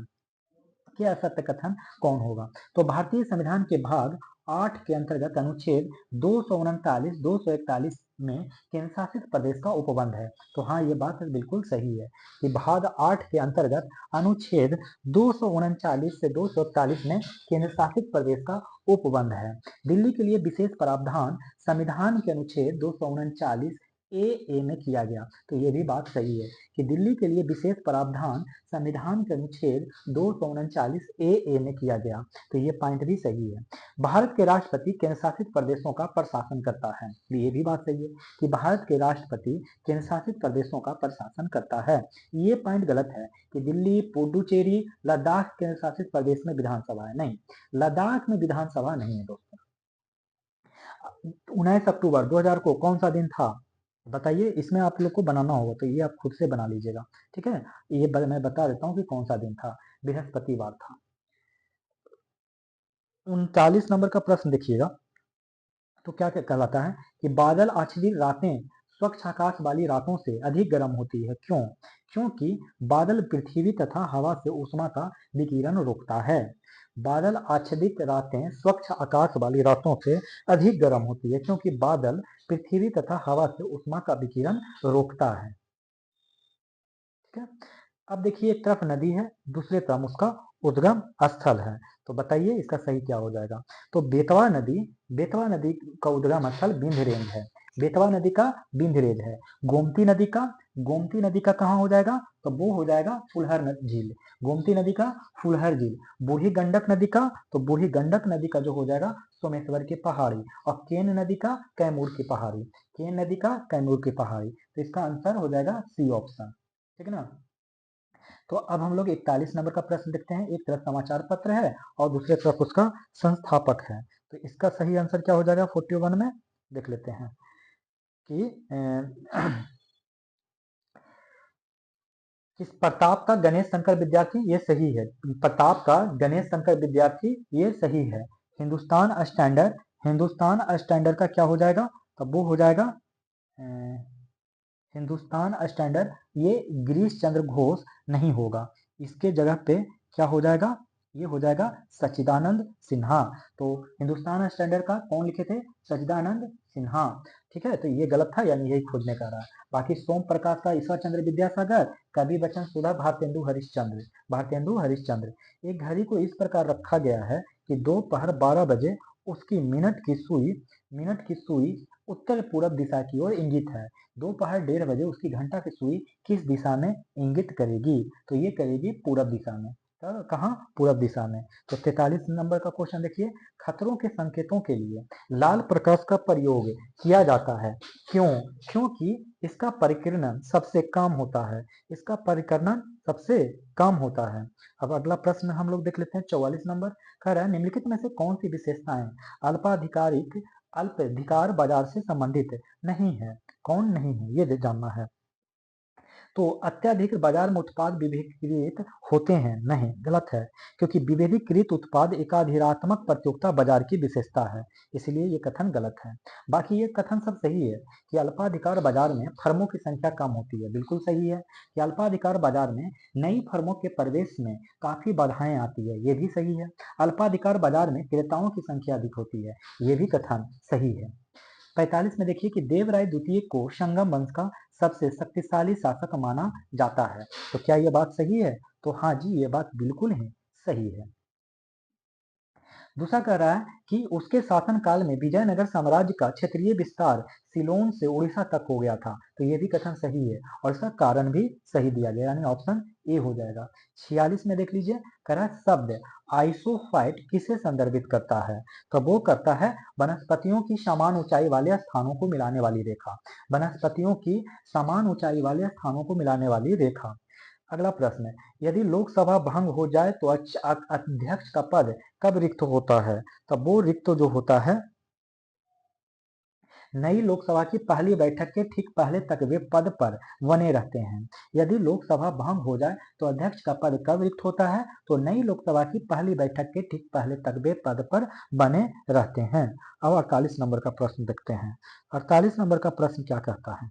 कि असत्य कथन कौन होगा। तो भारतीय संविधान के भाग 8 के अंतर्गत अनुच्छेद 239, 241 में केंद्र शासित प्रदेश का उपबंध है। तो हाँ, ये बात बिल्कुल सही है कि भाग 8 के अंतर्गत अनुच्छेद 239 से 241 में केंद्र शासित प्रदेश का उपबंध है। दिल्ली के लिए विशेष प्रावधान संविधान के अनुच्छेद 239 ए में किया गया। तो ये भी बात सही है कि दिल्ली के लिए विशेष प्रावधान संविधान के अनुच्छेद 239 ए में किया गया। तो ये पॉइंट भी सही है। भारत के राष्ट्रपति केंद्र शासित प्रदेशों का प्रशासन करता है। ये भी बात सही है कि भारत के राष्ट्रपति केंद्र शासित प्रदेशों का प्रशासन करता है। ये पॉइंट गलत है कि दिल्ली, पुडुचेरी, लद्दाख केंद्र शासित प्रदेश में विधानसभा है। नहीं, लद्दाख में विधानसभा नहीं है दोस्तों। 19 अक्टूबर 2000 को कौन सा दिन था बताइए। इसमें आप लोग को बनाना होगा, तो ये आप खुद से बना लीजिएगा, ठीक है। ये मैं बता देता हूँ कि कौन सा दिन था। बृहस्पतिवार था। 39 नंबर का प्रश्न देखिएगा। तो क्या क्या कहलाता है कि बादल आच्छादित रातें स्वच्छ आकाश वाली रातों से अधिक गर्म होती है। क्यों? क्योंकि बादल पृथ्वी तथा हवा से ऊष्मा का विकिरण रोकता है। बादल आच्छादित रातें स्वच्छ आकाश वाली रातों से अधिक गर्म होती है क्योंकि बादल पृथ्वी तथा हवा से ऊष्मा का विकिरण रोकता है। ठीक है। अब देखिए, एक तरफ नदी है, दूसरे तरफ उसका उद्गम स्थल है। तो बताइए इसका सही क्या हो जाएगा। तो बेतवा नदी का उद्गम स्थल बिंद रेंज है। बेतवा नदी का बिंद रेंज है। गोमती नदी का कहाँ हो जाएगा? तो वो हो जाएगा फुलहर झील। गोमती नदी का फुलहर झील। बूढ़ी गंडक नदी का, तो बूढ़ी गंडक नदी का जो हो जाएगा सोमेश्वर की पहाड़ी। और केन नदी का कैमूर की पहाड़ी। केन नदी का कैमूर की पहाड़ी। तो इसका आंसर हो जाएगा सी ऑप्शन, ठीक है ना। तो अब हम लोग 41 नंबर का प्रश्न देखते हैं। एक तरफ समाचार पत्र है और दूसरे तरफ उसका संस्थापक है। तो इसका सही आंसर क्या हो जाएगा 41 में, देख लेते हैं कि किस प्रताप का गणेश शंकर विद्यार्थी, ये सही है। प्रताप का गणेश शंकर विद्यार्थी, ये सही है। हिंदुस्तान स्टैंडर्ड का क्या हो जाएगा? तो वो हो जाएगा हिंदुस्तान स्टैंडर्ड, ये गिरीश चंद्र घोष नहीं होगा। इसके जगह पे क्या हो जाएगा? ये हो जाएगा सच्चिदानंद सिन्हा। तो हिंदुस्तान स्टैंडर्ड का कौन लिखे थे? सच्चिदानंद सिन्हा। ठीक है, तो ये गलत था, यानी यही खोजने का रहा। बाकी सोम प्रकाश का ईश्वर चंद्र विद्यासागर, कवि बचन सुधा भारतेंदु हरिश्चंद्र। एक घड़ी को इस प्रकार रखा गया है कि दोपहर 12 बजे उसकी मिनट की सुई उत्तर पूरब दिशा की ओर इंगित है। दोपहर 1:30 बजे उसकी घंटा की सुई किस दिशा में इंगित करेगी? तो ये करेगी पूरब दिशा में। तो कहाँ? पूरब दिशा में। तो 43 नंबर का क्वेश्चन देखिए। खतरों के संकेतों के लिए लाल प्रकाश का प्रयोग किया जाता है। क्यों? क्योंकि इसका परिकिरणन सबसे कम होता है। इसका परिकिरणन सबसे कम होता है। अब अगला प्रश्न हम लोग देख लेते हैं। 44 नंबर कह रहा है निम्नलिखित में से कौन सी विशेषताएं अल्पाधिकार बाजार से संबंधित नहीं है? कौन नहीं है, ये जानना है। तो अत्यधिक बाजार में उत्पाद विभेदीकृत होते हैं, नहीं, गलत है। क्योंकि विभेदीकृत उत्पाद एकाधिरात्मक प्रतियोगिता बाजार की विशेषता है, इसलिए ये कथन गलत है। बाकी ये कथन सब सही है कि अल्पाधिकार बाजार में फर्मों की संख्या कम होती है, बिल्कुल सही है। कि अल्पाधिकार बाजार में नई फर्मों के प्रवेश में काफी बाधाएं आती है, ये भी सही है। अल्पाधिकार बाजार में क्रेताओं की संख्या अधिक होती है, ये भी कथन सही है। 45 में देखिए कि देवराय द्वितीय को संगम वंश का सबसे शक्तिशाली शासक माना जाता है। तो क्या यह बात सही है? तो हाँ जी, ये बात बिल्कुल ही सही है। दूसरा कह रहा है कि उसके शासन काल में विजयनगर साम्राज्य का क्षेत्रीय विस्तार सिलोन से उड़ीसा तक हो गया था। तो ये भी कथन सही है और इसका कारण भी सही दिया गया, यानी ऑप्शन ए हो जाएगा। 46 में देख लीजिए, कह रहा है शब्द आइसोफाइट किसे संदर्भित करता है? तो वो करता है वनस्पतियों की समान ऊंचाई वाले स्थानों को मिलाने वाली रेखा। वनस्पतियों की समान ऊंचाई वाले स्थानों को मिलाने वाली रेखा। अगला प्रश्न है, यदि लोकसभा भंग हो जाए तो अध्यक्ष का पद कब रिक्त होता है? तब वो रिक्त जो होता है नई लोकसभा की पहली बैठक के ठीक पहले तक वे पद पर बने रहते हैं। यदि लोकसभा भंग हो जाए तो अध्यक्ष का पद कब रिक्त होता है? तो नई लोकसभा की पहली बैठक के ठीक पहले तक वे पद पर बने रहते हैं। अब 48 नंबर का प्रश्न देखते हैं। 48 नंबर का प्रश्न क्या कहता है?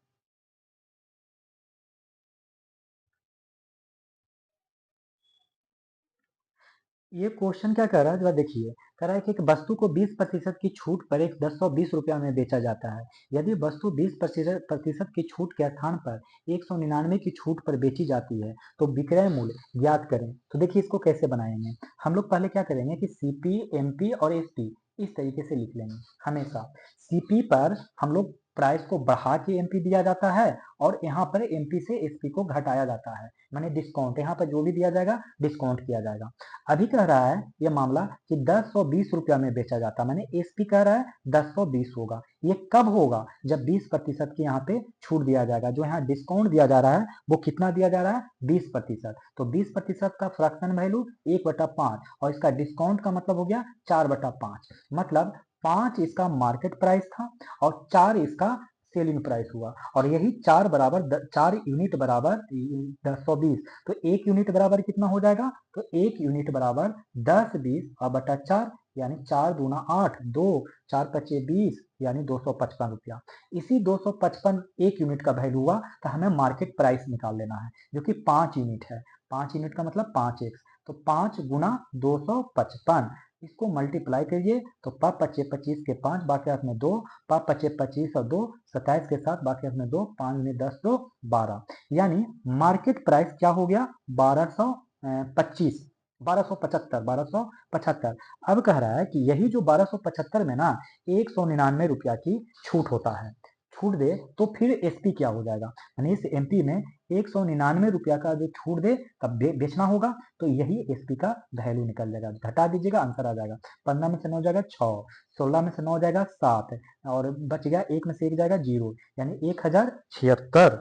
ये क्वेश्चन क्या कर रहा है, जरा देखिए। कह रहा है कि एक वस्तु को 20% की छूट पर एक 1020 रुपया में बेचा जाता है। यदि वस्तु 20% की छूट के स्थान पर 199 की छूट पर बेची जाती है तो विक्रय मूल्य ज्ञात करें। तो देखिए इसको कैसे बनाएंगे। हम लोग पहले क्या करेंगे कि सीपी, एमपी और एसपी इस तरीके से लिख लेंगे हमेशा। सीपी पर हम लोग प्राइस को बढ़ा के एमपी दिया जाता है और यहाँ पर एमपी से एसपी को घटाया जाता है, माने डिस्काउंट, यहाँ पर जो भी दिया जाएगा डिस्काउंट किया जाएगा। अभी कह रहा है ये मामला कि 1020 रुपया में बेचा जाता है, माने एसपी कह रहा है 1020 होगा। ये कब होगा? जब 20% की यहाँ पे छूट दिया जाएगा। जो यहाँ डिस्काउंट दिया जा रहा है वो कितना दिया जा रहा है? 20%। तो 20% का फ्रैक्शन वैल्यू 1/5 और इसका डिस्काउंट का मतलब हो गया 4/5, मतलब 5 इसका मार्केट प्राइस था और 4 इसका सेलिंग प्राइस हुआ, और यही 4 यूनिट बराबर 1020। तो 1 यूनिट बराबर कितना हो जाएगा? तो 1 यूनिट बराबर 1020 और बटा 4, यानी 4 दूना 8, 2 4 पचे 20, यानी 255 रुपया। इसी 255 1 यूनिट का वैल्यू हुआ, तो हमें मार्केट प्राइस निकाल लेना है जो कि 5 यूनिट है। 5 यूनिट का मतलब 5x, तो 5 गुना 255, इसको मल्टीप्लाई करिए तो 5 पचे 25 के 5, बाकी हाथ में 2, 5 पचे 25 और 2 27 के साथ, बाकी हाथ में 2, 5 में 10 2 12, यानी मार्केट प्राइस क्या हो गया? 1225, 1275। अब कह रहा है कि यही जो 1275 में ना 199 रुपया की छूट होता है, छूट दे तो फिर एसपी क्या हो जाएगा? यानी इस एमपी में 199 रुपया का जो छूट दे तब बेचना होगा, तो यही एसपी का वैल्यू निकल जाएगा। घटा दीजिएगा, आंसर आ जाएगा। 15 में से 9 जाएगा 6, 16 में से 9 जाएगा 7, और बच गया 1 में से 1 जाएगा 0, यानी 1076।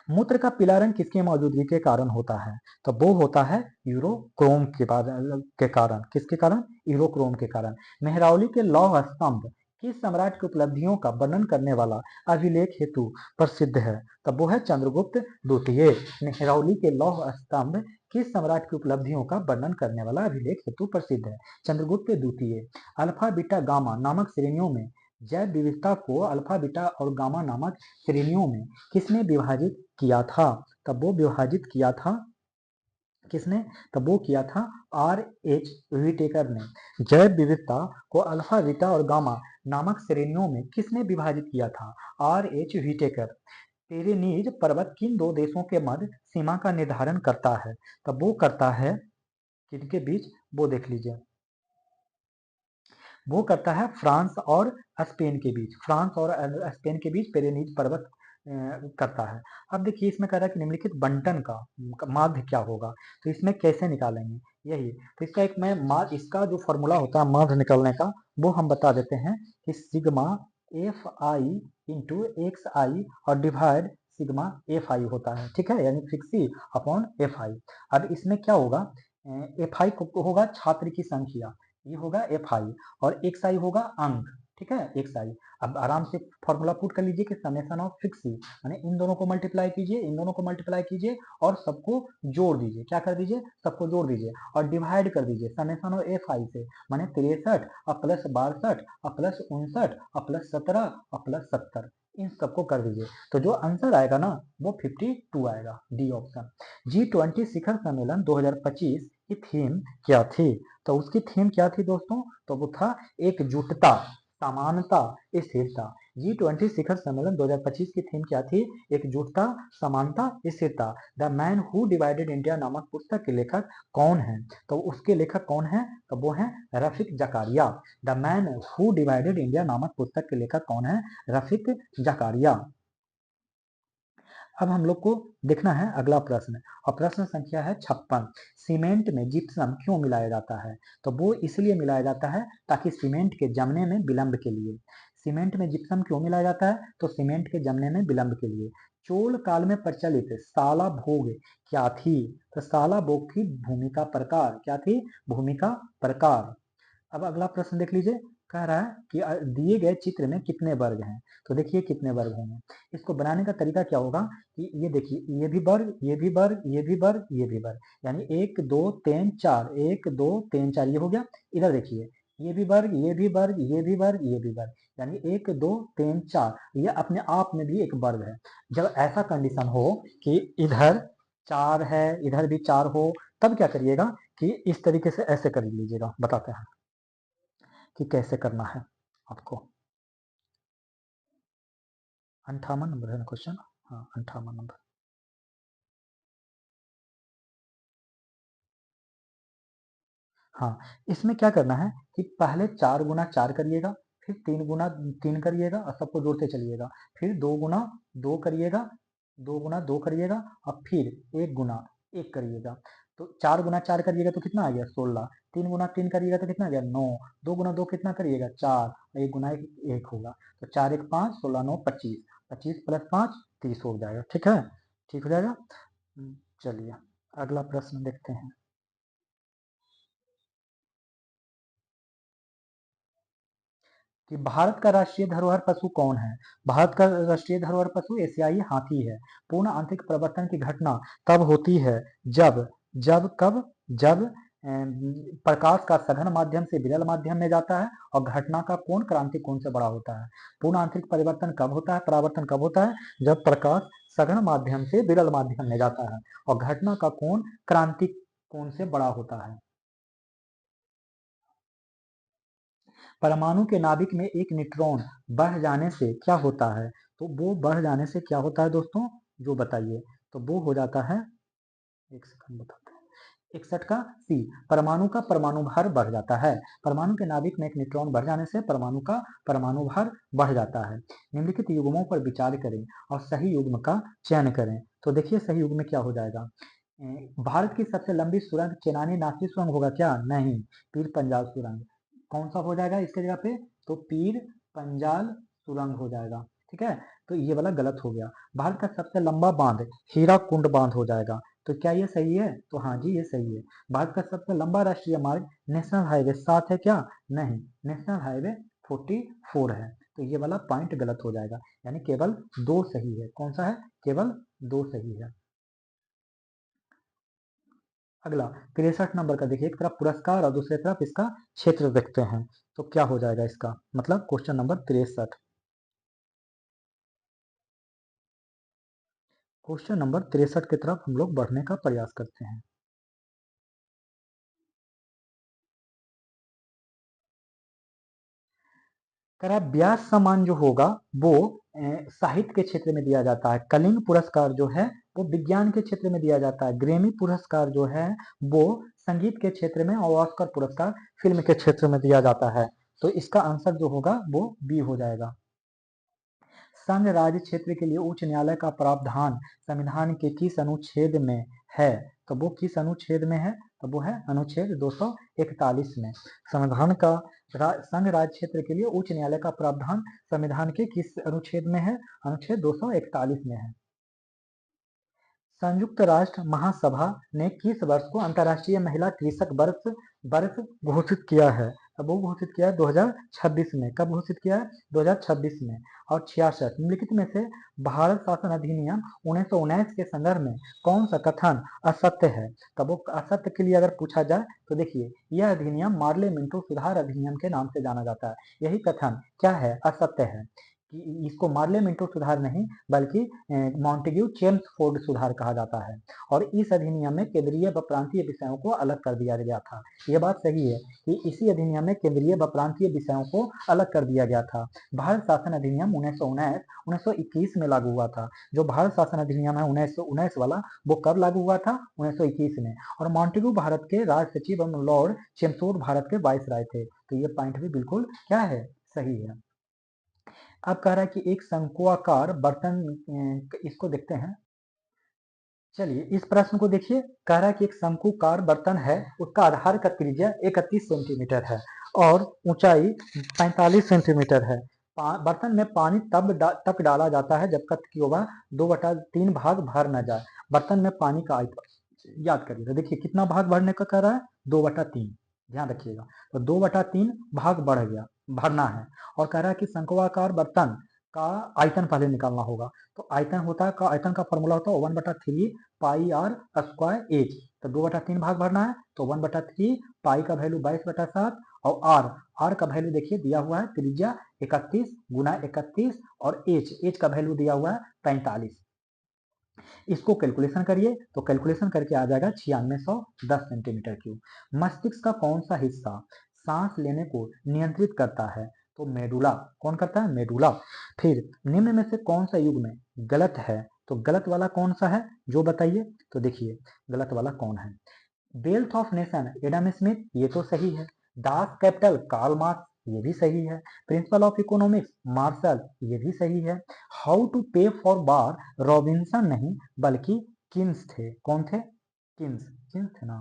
मूत्र का पीला रंग किसकी मौजूदगी के कारण होता है? तो वो होता है यूरोक्रोम के कारण। किसके कारण? यूरोक्रोम के कारण। मेहरौली के लौह स्तंभ किस सम्राट की उपलब्धियों का वर्णन करने वाला अभिलेख हेतु प्रसिद्ध है? तब वो है चंद्रगुप्त द्वितीय। मेहरौली के लौह स्तंभ किस सम्राट की उपलब्धियों का वर्णन करने वाला अभिलेख हेतु प्रसिद्ध है? चंद्रगुप्त द्वितीय। अल्फा बीटा गामा नामक श्रेणियों में जैव विविधता को अल्फा बीटा और गामा नामक श्रेणियों में किसने विभाजित किया था? तब वो विभाजित किया था किसने? तब वो किया था R.H. व्हिटेकर ने। जैव विविधता को अल्फा बीटा और गामा नामक श्रेणियों में किसने विभाजित किया था? R.H. व्हिटेकर। पेरेनीज पर्वत किन दो देशों के मध्य सीमा का निर्धारण करता है? तब वो करता है किनके बीच? वो देख लीजिए, वो करता है फ्रांस और स्पेन के बीच। फ्रांस और स्पेन के बीच पेरेनीज पर्वत करता है। अब देखिए इसमें कह रहा है कि निम्नलिखित बंटन का माध्य क्या होगा, तो इसमें कैसे निकालेंगे यही, तो इसका एक मैं इसका जो फॉर्मूला होता है माध्य निकालने का वो हम बता देते हैं कि sigma F I into X I और डिवाइड सिग्मा एफ आई होता है, ठीक है, यानी फिक्सी अपॉन एफ आई। अब इसमें क्या होगा? एफ आई होगा छात्र की संख्या, ये होगा एफ आई, और एक्स आई होगा अंक, ठीक है, एक्स आई। अब आराम से फॉर्मूला पुट कर लीजिए कि समेशन ऑफ फिक्सी, यानी इन दोनों को मल्टीप्लाई कीजिए, इन दोनों को मल्टीप्लाई कीजिए और सबको जोड़ दीजिए। क्या कर दीजिए? सबको जोड़ दीजिए और डिवाइड कर दीजिए समेशन ऑफ एफ आई से, माने 63 और प्लस 62 और प्लस 59 और प्लस 17 और प्लस 70, इन सबको कर दीजिए, तो जो आंसर आएगा ना वो 52 आएगा, डी ऑप्शन। G20 शिखर सम्मेलन 2025 की थीम क्या थी? तो उसकी थीम क्या थी दोस्तों? तो वो था एकजुटता, समानता, स्थिरता। G20 शिखर सम्मेलन 2025 की थीम क्या थी? एकजुटता, समानता, स्थिरता। The Man Who Divided India नामक पुस्तक के लेखक कौन है? तो उसके लेखक कौन है? तो वो है Rafiq Zakaria. The Man Who Divided India नामक पुस्तक के लेखक कौन है? रफीक जकारिया। अब हम लोग को देखना है अगला प्रश्न, और प्रश्न संख्या है 56। सीमेंट में जिप्सम क्यों मिलाया जाता है? तो वो इसलिए मिलाया जाता है ताकि सीमेंट के जमने में विलंब के लिए। सीमेंट में जिप्सम क्यों मिलाया जाता है? तो सीमेंट के जमने में विलंब के लिए। चोल काल में प्रचलित साला भोग क्या थी? तो साला भोग की भूमिका प्रकार क्या थी? भूमिका प्रकार। अब अगला प्रश्न देख लीजिए, कह रहा है कि दिए गए चित्र में कितने वर्ग हैं? तो देखिए कितने वर्ग होंगे। इसको बनाने का तरीका क्या होगा कि ये देखिए, ये भी वर्ग, ये भी वर्ग, ये भी वर्ग, ये भी वर्ग, यानी 1 2 3 4, 1 2 3 4, ये हो गया। इधर देखिए, ये भी वर्ग, ये भी वर्ग, ये भी वर्ग, ये भी वर्ग, यानी 1 2 3 4, ये अपने आप में भी एक वर्ग है। जब ऐसा कंडीशन हो कि इधर 4 है, इधर भी 4 हो, तब क्या करिएगा कि इस तरीके से ऐसे कर लीजिएगा। बताते हैं कि कैसे करना है आपको। 58 नंबर है ना क्वेश्चन? हाँ, 58 नंबर। हाँ, इसमें क्या करना है कि पहले 4 गुना 4 करिएगा, फिर 3 गुना 3 करिएगा और सबको जोड़ते चलिएगा, फिर 2 गुना 2 करिएगा, 2 गुना 2 करिएगा और फिर 1 गुना 1 करिएगा। तो 4 गुना 4 करिएगा तो कितना आ गया 16, 3 गुना 3 करिएगा तो कितना आ गया 9, 2 गुना 2 कितना करिएगा 4, 1 गुना 1 होगा, तो 4 1 5, 16 9 25, 25 प्लस 5 30 हो जाएगा। ठीक है, ठीक हो जाएगा। चलिए अगला प्रश्न देखते हैं। कि भारत का राष्ट्रीय धरोहर पशु कौन है? भारत का राष्ट्रीय धरोहर पशु एशियाई हाथी है। पूर्ण आंतरिक परिवर्तन की घटना तब होती है जब जब प्रकाश का सघन माध्यम से विरल माध्यम में जाता है और घटना का कोण क्रांति कोण से बड़ा होता है। पूर्ण आंतरिक परिवर्तन कब होता है, परावर्तन कब होता है? जब प्रकाश सघन माध्यम से विरल माध्यम में जाता है और घटना का कोण क्रांति कोण से बड़ा होता है। परमाणु के नाभिक में एक न्यूट्रॉन बढ़ जाने से क्या होता है? तो वो बढ़ जाने से क्या होता है दोस्तों, जो बताइए। तो वो हो जाता है, एक सेकंड बताते हैं, 61 का सी, परमाणु का परमाणु भार बढ़ जाता है। परमाणु के नाभिक में एक न्यूट्रॉन बढ़ जाने से परमाणु का परमाणु भार बढ़ जाता है। निम्नलिखित युग्मों पर विचार करें और सही युग्म का चयन करें। तो देखिए सही युग्म में क्या हो जाएगा। भारत की सबसे लंबी सुरंग चेनानी नासिक सुरंग होगा क्या? नहीं, पीर पंजाल सुरंग। कौन सा हो जाएगा इसके जगह पे? तो पीर पंजाल सुरंग हो जाएगा। ठीक है, तो ये वाला गलत हो गया। भारत का सबसे लंबा बांध हीरा कुंड बांध हो जाएगा। तो क्या ये सही है? तो हाँ जी, ये सही है। भारत का सबसे लंबा राष्ट्रीय मार्ग नेशनल हाईवे 7 है क्या? नहीं, नेशनल हाईवे 44 है। तो ये वाला पॉइंट गलत हो जाएगा, यानी केवल 2 सही है। कौन सा है? केवल 2 सही है। अगला 63 नंबर का देखिए, एक तरफ पुरस्कार और दूसरी तरफ इसका क्षेत्र देखते हैं। तो क्या हो जाएगा इसका मतलब, क्वेश्चन नंबर 63। क्वेश्चन नंबर 63 की तरफ हम लोग बढ़ने का प्रयास करते हैं। करा व्यास सम्मान जो होगा वो साहित्य के क्षेत्र में दिया जाता है। कलिंग पुरस्कार जो है वो विज्ञान के क्षेत्र में दिया जाता है। ग्रेमी पुरस्कार जो है वो संगीत के क्षेत्र में और ऑस्कर पुरस्कार फिल्म के क्षेत्र में दिया जाता है। तो इसका आंसर जो होगा वो बी हो जाएगा। संघ राज्य क्षेत्र के लिए उच्च न्यायालय का प्रावधान संविधान के किस अनुच्छेद में है? तो वो किस अनुच्छेद में है? तो वो है अनुच्छेद 241 में। संविधान का संघ राज्य क्षेत्र के लिए उच्च न्यायालय का प्रावधान संविधान के किस अनुच्छेद में है? अनुच्छेद 241 में है। संयुक्त राष्ट्र महासभा ने किस वर्ष को अंतर्राष्ट्रीय महिला कृषक वर्ष घोषित किया है? अब वो घोषित किया है 2026 में। कब घोषित किया है? 2026 में। और 66 निम्नलिखित में से भारत शासन अधिनियम 1919 के संदर्भ में कौन सा कथन असत्य है? तब वो असत्य के लिए अगर पूछा जाए तो देखिए, यह अधिनियम मार्ले मिंटो सुधार अधिनियम के नाम से जाना जाता है। यही कथन क्या है? असत्य है। कि इसको मार्ले मिंटो सुधार नहीं बल्कि मॉन्टेग्यू चेम्सफोर्ड सुधार कहा जाता है। और इस अधिनियम में केंद्रीय व प्रांतीय विषयों को अलग कर दिया गया था। यह बात सही है कि इसी अधिनियम में केंद्रीय व प्रांतीय विषयों को अलग कर दिया गया था। भारत शासन अधिनियम 1919 में लागू हुआ था। जो भारत शासन अधिनियम है 1919 वाला, वो कब लागू हुआ था? 1921 में। और मॉन्टेग्यू भारत के राज सचिव एवं लॉर्ड चेम्सफोर्ड भारत के वाइसराय थे। तो ये पॉइंट भी बिल्कुल क्या है? सही है। अब कह रहा है कि एक शंक्वाकार बर्तन, इसको देखते हैं। चलिए इस प्रश्न को देखिए। कह रहा है कि एक शंकुकार बर्तन है, उसका आधार का त्रिज्या 31 सेंटीमीटर है और ऊंचाई 45 सेंटीमीटर है। बर्तन में पानी तक डाला जाता है जब तक कि वह 2/3 भाग भर न जाए। बर्तन में पानी का याद करिएगा। देखिए कितना भाग भरने का कह रहा है? 2/3। ध्यान रखिएगा। तो 2/3 भाग बढ़ गया, भरना है। और कह रहा है कि शंक्वाकार बर्तन का आयतन पहले निकालना होगा। तो आयतन होता है का आयतन का फॉर्मूला होता है 1/3 पाई आर स्क्वायर एच। तो 2/3 भाग भरना है तो 1/3, पाई का वैल्यू 22/7 और आर का वैल्यू देखिए दिया हुआ है त्रिज्या 31 गुना 31 और एच का वैल्यू दिया हुआ है 45। इसको कैलकुलेशन करिए तो कैलकुलेशन करके आ जाएगा 9610 सेंटीमीटर क्यूब। मस्तिष्क का कौन सा हिस्सा सांस लेने को नियंत्रित करता है? तो मेडुला। कौन करता है? मेडुला। फिर निम्न में से कौन सा युग्म में गलत है? तो गलत वाला कौन सा है जो बताइए। तो देखिए गलत वाला कौन है। Wealth of nation Adam Smith, ये तो सही है। दास कैपिटल कार्ल मार्क्स, ये भी सही है। प्रिंसिपल ऑफ इकोनॉमिक्स मार्शल, ये भी सही है। हाउ टू पे फॉर बार रॉबिन्सन नहीं बल्कि किन्स थे। कौन थे? किन्स, किन्स थे ना।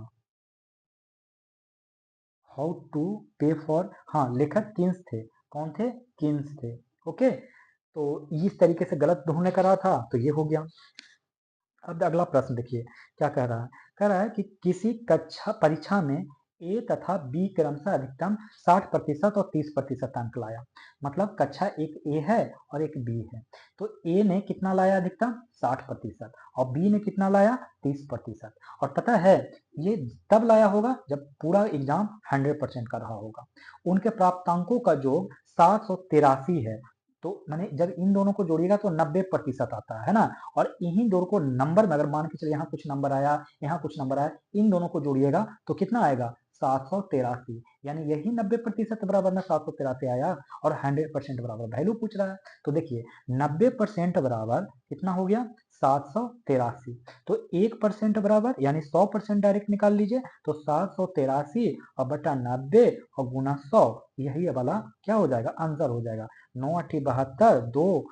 हाउ टू पे फॉर, हाँ लेखक किन्स थे। कौन थे? किन्स थे। ओके, तो इस तरीके से गलत ढूंढने का रहा था तो ये हो गया। अब अगला प्रश्न देखिए क्या कह रहा है। कह रहा है कि किसी कक्षा परीक्षा में ए तथा बी क्रमशः अधिकतम 60% और 30% अंक लाया। मतलब कक्षा एक ए है और एक बी है, तो ए ने कितना लाया अधिकतम? 60%, और बी ने कितना लाया? 30%। और पता है ये तब लाया होगा जब पूरा एग्जाम 100% का रहा होगा। उनके प्राप्तांकों का योग 783 है, तो मैंने जब इन दोनों को जोड़िएगा तो 90% आता है ना। और इन्हीं दोनों को नंबर में अगर मान के चलिए यहाँ कुछ नंबर आया, यहाँ कुछ नंबर आया, इन दोनों को जोड़िएगा तो कितना आएगा? 783। यानी यही 90% बराबर में 783 आया, और 100% बराबर वैल्यू पूछ रहा है। तो देखिए 90% बराबर कितना हो गया? 783। तो 1% बराबर यानी 100% डायरेक्ट निकाल लीजिए, तो 783 और बटा 90 और गुना 100, यही वाला क्या हो जाएगा? आंसर हो जाएगा। 9 8 72, 2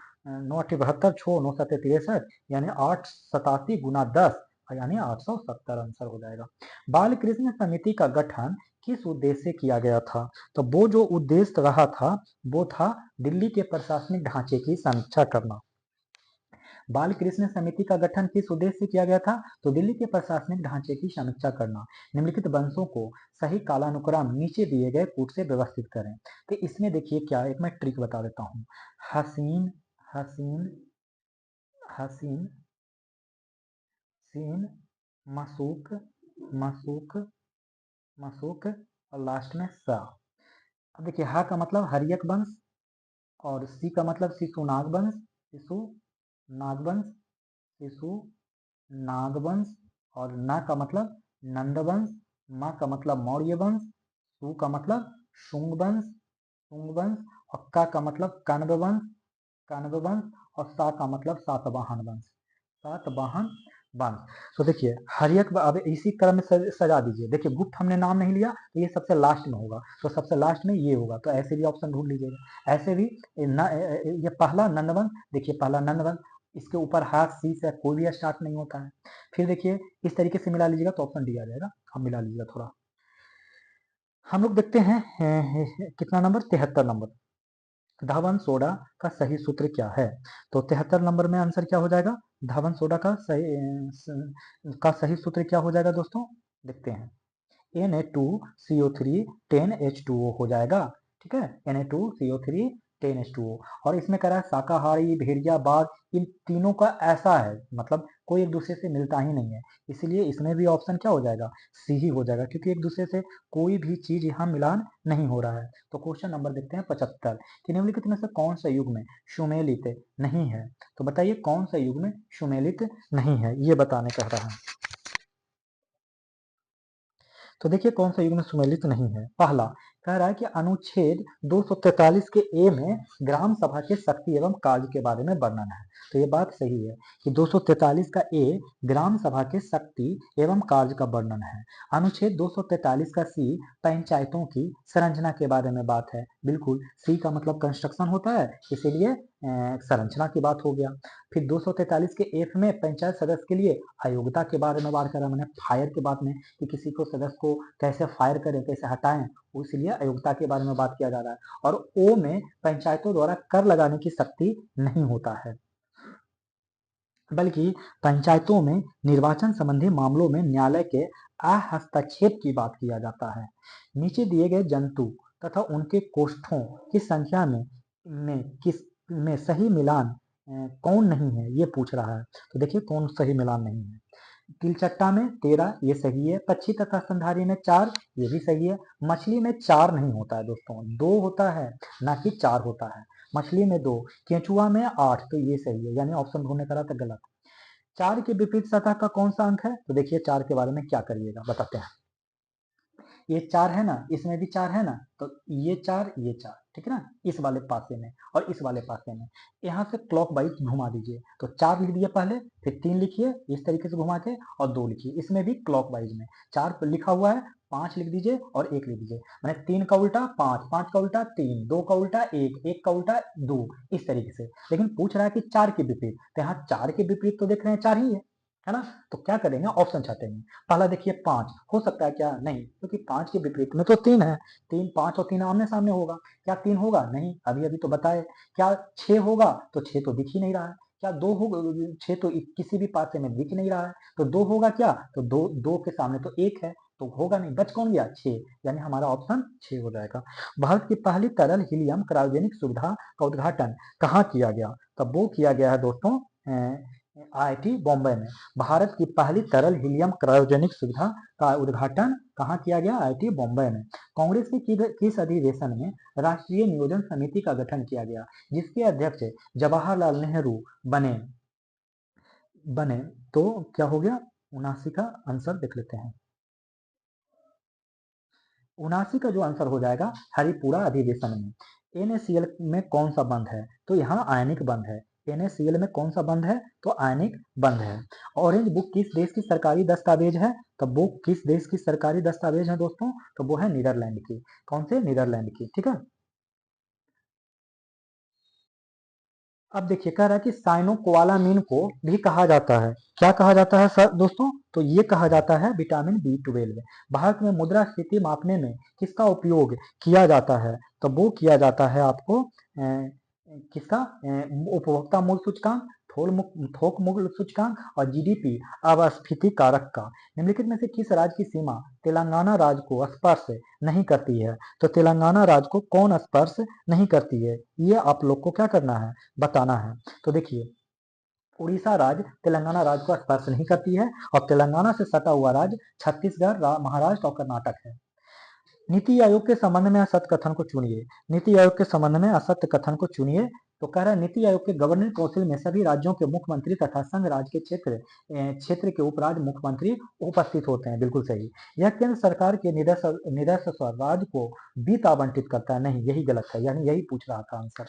9 8 72, 6 9 7 63, यानी 887 गुना 10, यानी 870 आंसर हो जाएगा। बाल कृष्ण समिति का गठन किस उद्देश्य से किया गया था? तो वो जो उद्देश्य रहा था वो था दिल्ली के प्रशासनिक ढांचे की समीक्षा करना। बाल कृष्ण समिति का गठन किस उद्देश्य से किया गया था? तो दिल्ली के प्रशासनिक ढांचे की समीक्षा करना। निम्नलिखित वंशों को सही कालानुक्रम नीचे दिए गए कूट से व्यवस्थित करें। तो इसमें देखिए क्या, एक मैं ट्रिक बता देता हूँ। हसीन, हसीन, हसीन, सीन, मसूक, मसूक, मसूक, और लास्ट में सा। अब देखिए हा का मतलब हरियक वंश, और सी का मतलब शिशु नागवंश, शिशु नागवंश, शिशु नागवंश, और ना का मतलब नंदवंश, मा का मतलब मौर्य वंश, सु का मतलब शुंग वंश, शुंग वंश, और का मतलब कण्व वंश, कण्व वंश, और सा का मतलब सातवाहन वंश, सातवाहन वंश। तो देखिए हरियक, अब इसी क्रम में सजा दीजिए। देखिए गुप्त हमने नाम नहीं लिया तो ये सबसे लास्ट में होगा, तो सबसे लास्ट में ये होगा, तो ऐसे भी ऑप्शन ढूंढ लीजिएगा। ऐसे भी ये पहला नंदवंश, देखिए पहला नंदवंश, इसके ऊपर हाथ सी से कोई भी स्टार्ट नहीं होता है। फिर देखिए इस तरीके से मिला लीजिएगा तो ऑप्शन डी आ जाएगा। अब मिला लीजिएगा थोड़ा। हम लोग देखते हैं कितना नंबर? 73 नंबर। धावन सोडा का सही सूत्र क्या है? तो 73 नंबर में आंसर क्या हो जाएगा? धावन सोडा का सही सूत्र क्या हो जाएगा दोस्तों? देखते हैं। Na2CO3 10H2O हो जाएगा। ठीक है, Na2CO3 10H2O। और इसमें कह रहा है शाकाहारी, भेड़िया, बाघ, इन तीनों का ऐसा है, मतलब कोई एक दूसरे से मिलता ही नहीं है, इसलिए इसमें भी ऑप्शन क्या हो जाएगा? सी ही हो जाएगा, क्योंकि एक दूसरे से कोई भी चीज यहाँ मिलान नहीं हो रहा है। तो क्वेश्चन नंबर देखते हैं 75, कि निम्नलिखित में से कौन सा युग में सुमेलित नहीं है? तो बताइए कौन सा युग में सुमेलित नहीं है, ये बताने कह रहा है। तो देखिए कौन सा युग्म सुमेलित नहीं है। पहला कह रहा है कि अनुच्छेद 243 के ए में ग्राम सभा के शक्ति एवं कार्य के बारे में वर्णन है। तो ये बात सही है कि 243 का ए ग्राम सभा के शक्ति एवं कार्य का वर्णन है। अनुच्छेद 243 का सी पंचायतों की संरचना के बारे में बात है। बिल्कुल, सी का मतलब कंस्ट्रक्शन होता है, इसीलिए संरचना की बात हो गया। फिर 243 के एफ में पंचायत सदस्य के लिए अयोग्यता के बारे में बात करा मैंने, फायर के बात में कि किसी को सदस्य को कैसे फायर करें, कैसे हटाएं, इसलिए अयोग्यता के बारे में बात किया जा रहा है। और ओ में पंचायतों द्वारा कर लगाने की शक्ति नहीं होता है, बल्कि पंचायतों में निर्वाचन संबंधी मामलों में न्यायालय के हस्तक्षेप की बात किया जाता है। नीचे दिए गए जंतु तथा उनके कोष्ठों की संख्या में किस में सही मिलान कौन नहीं है, ये पूछ रहा है। तो देखिए कौन सही मिलान नहीं है। तिलचट्टा में 13, ये सही है। पक्षी तथा स्तनधारी में 4, ये भी सही है। मछली में 4 नहीं होता है दोस्तों, 2 होता है, ना कि 4 होता है। मछली में 2, केंचुआ में 8, तो ये सही है, यानी ऑप्शन ढूंढने का था गलत। 4 के विपरीत सतह का कौन सा अंक है? तो देखिए 4 के बारे में क्या करिएगा बताते हैं। ये 4 है ना, इसमें भी 4 है ना, तो ये 4, ये 4, ठीक है ना, इस वाले पासे में और इस वाले पासे में। यहाँ से क्लॉक वाइज घुमा दीजिए, तो 4 लिख दिए पहले, फिर 3 लिखिए इस तरीके से घुमा के, और 2 लिखिए, इसमें भी क्लॉक वाइज में 4 लिखा हुआ है, 5 लिख दीजिए और 1 लिख दीजिए, मैंने 3 का उल्टा 5, 5 का उल्टा 3, 2 का उल्टा 1, 1 का उल्टा 2, इस तरीके से। लेकिन पूछ रहा है कि 4 के विपरीत, तो यहाँ 4 के विपरीत तो देख रहे हैं 4 ही है ना, तो क्या करेंगे, ऑप्शन छाटेंगे। पहला देखिए 5 हो सकता है क्या, नहीं, क्योंकि 5 के विपरीत में तो 3 है, 3, 5 और 3 आमने सामने होगा, क्या 3 होगा, नहीं, अभी अभी तो बताए। क्या 6 होगा, तो 6 तो दिख ही नहीं रहा है। क्या 2 होगा, 6 तो किसी भी पासे में दिख नहीं रहा है, तो 2 होगा क्या, तो 2, 2 के सामने तो 1 है, तो होगा नहीं, बच कौन गया, 6, यानी हमारा ऑप्शन 6 हो जाएगा। भारत की पहली तरल हीलियम क्रायोजेनिक सुविधा का उद्घाटन कहाँ किया गया, तब वो किया गया है दोस्तों आईआईटी बॉम्बे में। भारत की पहली तरल हीलियम क्रायोजेनिक सुविधा का उद्घाटन कहाँ किया गया, आईआईटी बॉम्बे में। कांग्रेस के किस अधिवेशन में राष्ट्रीय नियोजन समिति का गठन किया गया, जिसके अध्यक्ष जवाहरलाल नेहरू बने बने तो क्या हो गया, 79 का आंसर देख लेते हैं। 79 का जो आंसर हो जाएगा हरिपुरा अधिवेशन में। NaCl में कौन सा बंध है, तो यहाँ आयनिक बंध है। NaCl में कौन सा बंध है, तो आयनिक बंध है। ऑरेंज बुक किस देश की सरकारी दस्तावेज है, तो वो किस देश की सरकारी दस्तावेज है दोस्तों, तो वो है नीदरलैंड की। कौन से, नीदरलैंड की, ठीक है। अब देखिए कह रहा है कि साइनोकोवालामिन को भी कहा जाता है, क्या कहा जाता है सर दोस्तों, तो ये कहा जाता है विटामिन B12। भारत में मुद्रास्फीति मापने में किसका उपयोग किया जाता है, तो वो किया जाता है आपको किसका, उपभोक्ता मूल्य सूचकांक, थोक मूल्य सूचकांक और GDP अपस्फीति कारक का। निम्नलिखित में से किस राज्य की सीमा तेलंगाना राज्य को स्पर्श नहीं करती है, तो तेलंगाना राज्य को कौन स्पर्श नहीं करती है, ये आप लोग को क्या करना है, बताना है। तो देखिए उड़ीसा राज्य तेलंगाना राज्य को स्पर्श नहीं करती है, और तेलंगाना से सटा हुआ राज्य छत्तीसगढ़, महाराष्ट्र और कर्नाटक है। नीति आयोग के संबंध में असत्य कथन को चुनिए, नीति आयोग के संबंध में असत्य कथन को चुनिए। तो कह रहा है नीति आयोग के गवर्निंग काउंसिल में सभी राज्यों के मुख्यमंत्री तथा संघ राज्य के क्षेत्र के उपराज्य मुख्यमंत्री उपस्थित होते हैं, बिल्कुल सही। यह केंद्र सरकार के निदेशक राज्य को वित्त आवंटित करता है, नहीं, यही गलत है, यानी यही पूछ रहा था आंसर,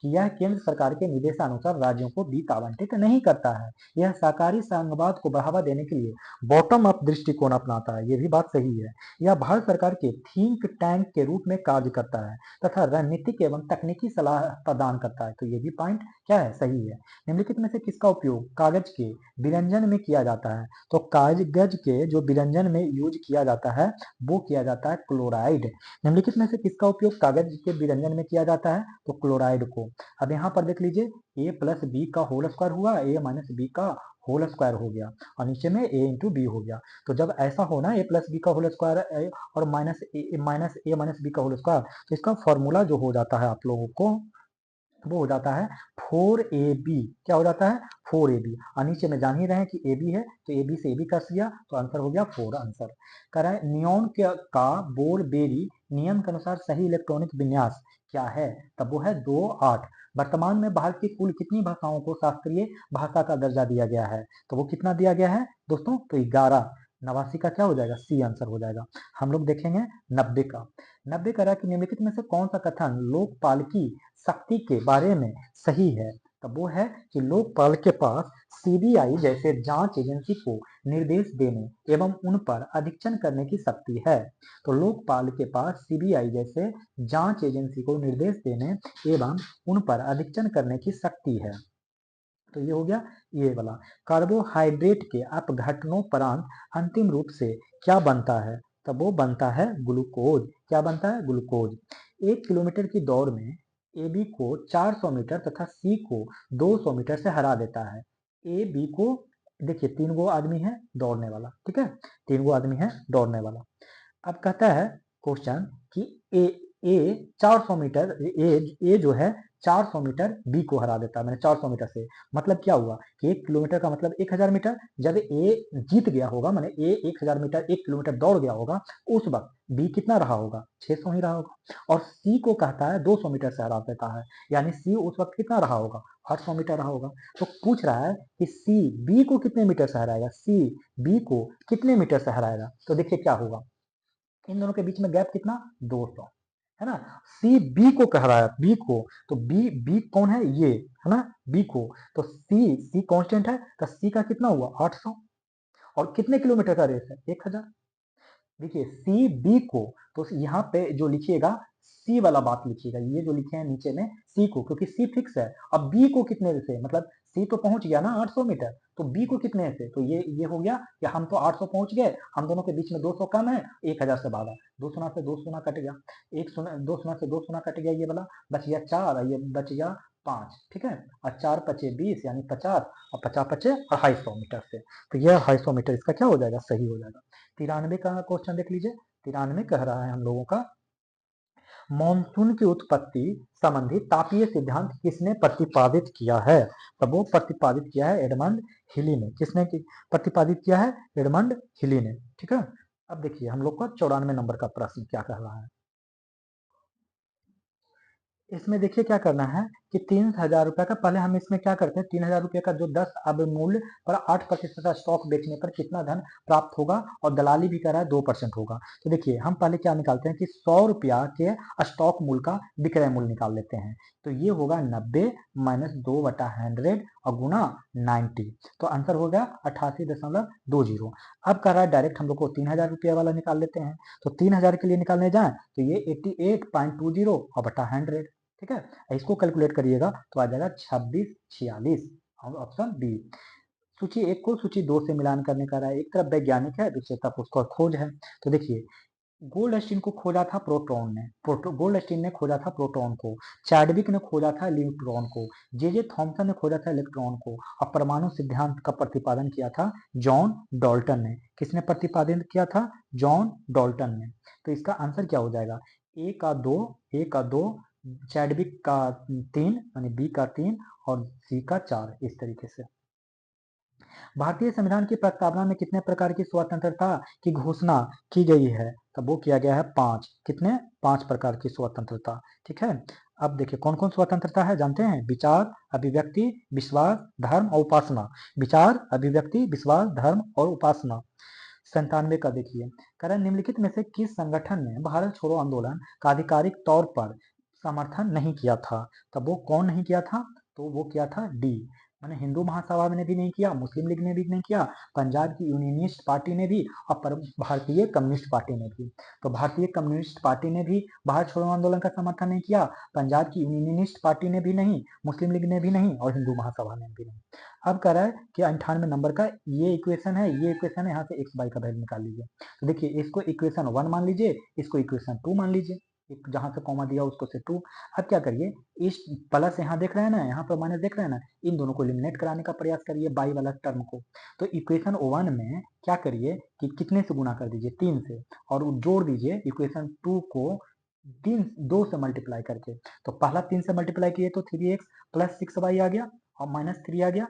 कि यह केंद्र सरकार के निर्देशानुसार राज्यों को वित्त आवंटित नहीं करता है। यह सहकारी संघवाद को बढ़ावा देने के लिए बॉटम अप दृष्टिकोण अपनाता है, ये भी बात सही है। यह भारत सरकार के थिंक टैंक के रूप में कार्य करता है तथा रणनीतिक एवं तकनीकी सलाह प्रदान करता है, तो ये भी पॉइंट क्या है, सही है। निम्नलिखित में से किसका उपयोग कागज के विरंजन में किया जाता है, तो कागज के जो विरंजन में यूज किया जाता है वो किया जाता है क्लोराइड। निम्नलिखित में से किसका उपयोग कागज के विरंजन में किया जाता है, तो क्लोराइड को। अब यहाँ पर देख लीजिए A+B का होल स्क्वायर हुआ, A-B का होल स्क्वायर हो गया, और नीचे में A×B हो गया। तो जब ऐसा होना A+B का होल स्क्वायर और -A-B का होल स्क्वायर, तो इसका फॉर्मूला जो हो जाता है आप लोगों को, वो हो जाता है 4AB। क्या हो जाता है, 4AB, और नीचे में जान ही रहे हैं कि AB है, तो AB से AB कस दिया, तो आंसर हो गया 4 आंसर। कह रहा है नियॉन का बोर-बेरी नियम के अनुसार सही इलेक्ट्रॉनिक विन्यास क्या है, तब वो है 2-8। वर्तमान में भारत की कुल कितनी भाषाओं को शास्त्रीय भाषा का दर्जा दिया गया है, तो वो कितना दिया गया है दोस्तों, तो 11। 89 का क्या हो जाएगा, सी आंसर हो जाएगा। हम लोग देखेंगे 90 का। 90 कह रहा है कि निम्नलिखित में से कौन सा कथन लोकपाल की शक्ति के बारे में सही है, तब वो है कि लोकपाल के पास CBI जैसे जांच एजेंसी को निर्देश देने एवं उन पर अधीक्षण करने की शक्ति है। तो लोकपाल के पास CBI जैसे जांच एजेंसी को निर्देश देने एवं उन पर अधीक्षण करने की शक्ति है, तो ये हो गया ये वाला। कार्बोहाइड्रेट के अपघटनोपरांत अंतिम रूप से क्या बनता है, तब वो बनता है ग्लूकोज। क्या बनता है, ग्लूकोज। 1 किलोमीटर की दौड़ में AB को 400 मीटर तथा C को 200 मीटर से हरा देता है। AB को देखिए 3 गो आदमी है दौड़ने वाला, ठीक है, 3 गो आदमी है दौड़ने वाला। अब कहता है क्वेश्चन कि ए 400 मीटर ए जो है 400 मीटर बी को हरा देता है, मैंने 400 मीटर से, मतलब क्या हुआ कि 1 किलोमीटर का मतलब 1000 मीटर। जब ए जीत गया होगा, मैंने ए 1000 मीटर 1 किलोमीटर दौड़ गया होगा, उस वक्त बी कितना रहा होगा, 600 ही रहा होगा। और सी को कहता है 200 मीटर से हरा देता है, यानी सी उस वक्त कितना रहा होगा, 800 मीटर रहा होगा। तो पूछ रहा है कि सी बी को कितने मीटर से हराएगा, सी बी को कितने मीटर से हराएगा, तो देखिए क्या होगा, इन दोनों के बीच में गैप कितना, 200। है ना। सी बी को कह रहा है, बी को, तो बी बी कौन है, ये है ना, बी को, तो सी कांस्टेंट है, तो सी का कितना हुआ 800, और कितने किलोमीटर का रेस है 1000। देखिए सी बी को, तो यहाँ पे जो लिखिएगा सी वाला बात लिखिएगा, ये जो लिखे हैं नीचे में सी को, क्योंकि सी फिक्स है। अब बी को कितने से, मतलब सी तो पहुंच गया ना 800 मीटर, तो बी को कितने से, तो ये हो गया कि हम तो 800 पहुंच गए, हम दोनों के बीच में 200 कम है, 1000 से भागा, 2 सुना से 2 सुना कट गया, 2 सुना से 2 सुना कट गया, ये वाला बच गया 4, ये बच गया 5, ठीक है, और 4 पचे 20 यानी 50, और 50 पचे 250 मीटर से, तो यह 250 मीटर इसका क्या हो जाएगा, सही हो जाएगा। 93 का क्वेश्चन देख लीजिए। 93 कह रहा है हम लोगों का, मॉनसून की उत्पत्ति संबंधी तापीय सिद्धांत किसने प्रतिपादित किया है, तब वो प्रतिपादित किया है एडमंड हिली ने। किसने प्रतिपादित किया है, एडमंड हिली ने, ठीक है। अब देखिए हम लोग का 94 नंबर का प्रश्न क्या कह रहा है। इसमें देखिए क्या करना है कि 3000 रुपए का, पहले हम इसमें क्या करते हैं, 3000 रुपए का जो 10 अब मूल्य पर 8% का स्टॉक बेचने पर कितना धन प्राप्त होगा, और दलाली भी कर रहा है 2% होगा। तो देखिए हम पहले क्या निकालते हैं कि 100 रुपया के स्टॉक मूल्य का विक्रय मूल्य निकाल लेते हैं, तो ये होगा 90 माइनस 2/100 और गुना 90, तो आंसर हो गया 88.20। अब कर रहा है डायरेक्ट हम लोग को 3000 रुपया वाला निकाल लेते हैं, तो 3000 के लिए निकालने जाए तो ये 88.20 और बटा 100, ठीक है। इसको कैलकुलेट करिएगा तो आ जाएगा 2646, ऑप्शन बी। सूची एक को सूची दो से मिलान करने का रहा है, एक तरफ वैज्ञानिक है, दूसरी तरफ उसका खोज है। तो देखिए गोल्डस्टीन को खोजा था प्रोटॉन ने, गोल्डस्टीन ने खोजा था प्रोटॉन को, चैडविक ने खोजा था न्यूट्रॉन को, जे थॉमसन ने खोजा था इलेक्ट्रॉन को, और परमाणु सिद्धांत का प्रतिपादन किया था जॉन डाल्टन ने। किसने प्रतिपादन किया था, जॉन डाल्टन ने। तो इसका आंसर क्या हो जाएगा, ए का दो, चैडविक का 3 यानी बी का 3 और सी का 4, इस तरीके से। भारतीय संविधान की प्रस्तावना में कितने प्रकार की स्वतंत्रता की घोषणा की गई है, तब वो किया गया है 5, कितने 5 प्रकार की स्वतंत्रता, ठीक है। अब देखिए कौन कौन स्वतंत्रता है जानते हैं, विचार, अभिव्यक्ति, विश्वास, धर्म और उपासना। विचार, अभिव्यक्ति, विश्वास, धर्म और उपासना। 97 का देखिए, कारण निम्नलिखित में से किस संगठन ने भारत छोड़ो आंदोलन का आधिकारिक तौर पर समर्थन नहीं किया था, तब वो कौन नहीं किया था, तो वो किया था डी, मैंने हिंदू महासभा ने भी नहीं किया, मुस्लिम लीग ने भी नहीं किया, पंजाब की यूनियनिस्ट पार्टी ने भी, और भारतीय कम्युनिस्ट पार्टी ने भी। तो भारतीय कम्युनिस्ट पार्टी ने भी भारत छोड़ो आंदोलन का समर्थन नहीं किया, पंजाब की यूनियनिस्ट पार्टी ने भी नहीं, मुस्लिम लीग ने भी नहीं, और हिंदू महासभा ने भी नहीं। अब कह रहा है कि 98 नंबर का ये इक्वेशन है, ये इक्वेशन है, यहाँ से एक्स वाई का वैल्यू निकाल लीजिए। तो देखिए इसको इक्वेशन 1 मान लीजिए, इसको इक्वेशन 2 मान लीजिए, जहां से कॉमा दिया उसको से 2। अब क्या करिए, इस प्लस यहाँ देख रहे हैं ना, यहाँ पर माइनस देख रहे हैं ना, इन दोनों को एलिमिनेट कराने का प्रयास करिए बाई वाला टर्म को। तो इक्वेशन 1 में क्या करिए कि कितने से गुणा कर दीजिए, 3 से, और जोड़ दीजिए इक्वेशन 2 को 2 से मल्टीप्लाई करके। तो पहला 3 से मल्टीप्लाई किए तो 3x प्लस 6y आ गया, और माइनस 3 आ गया।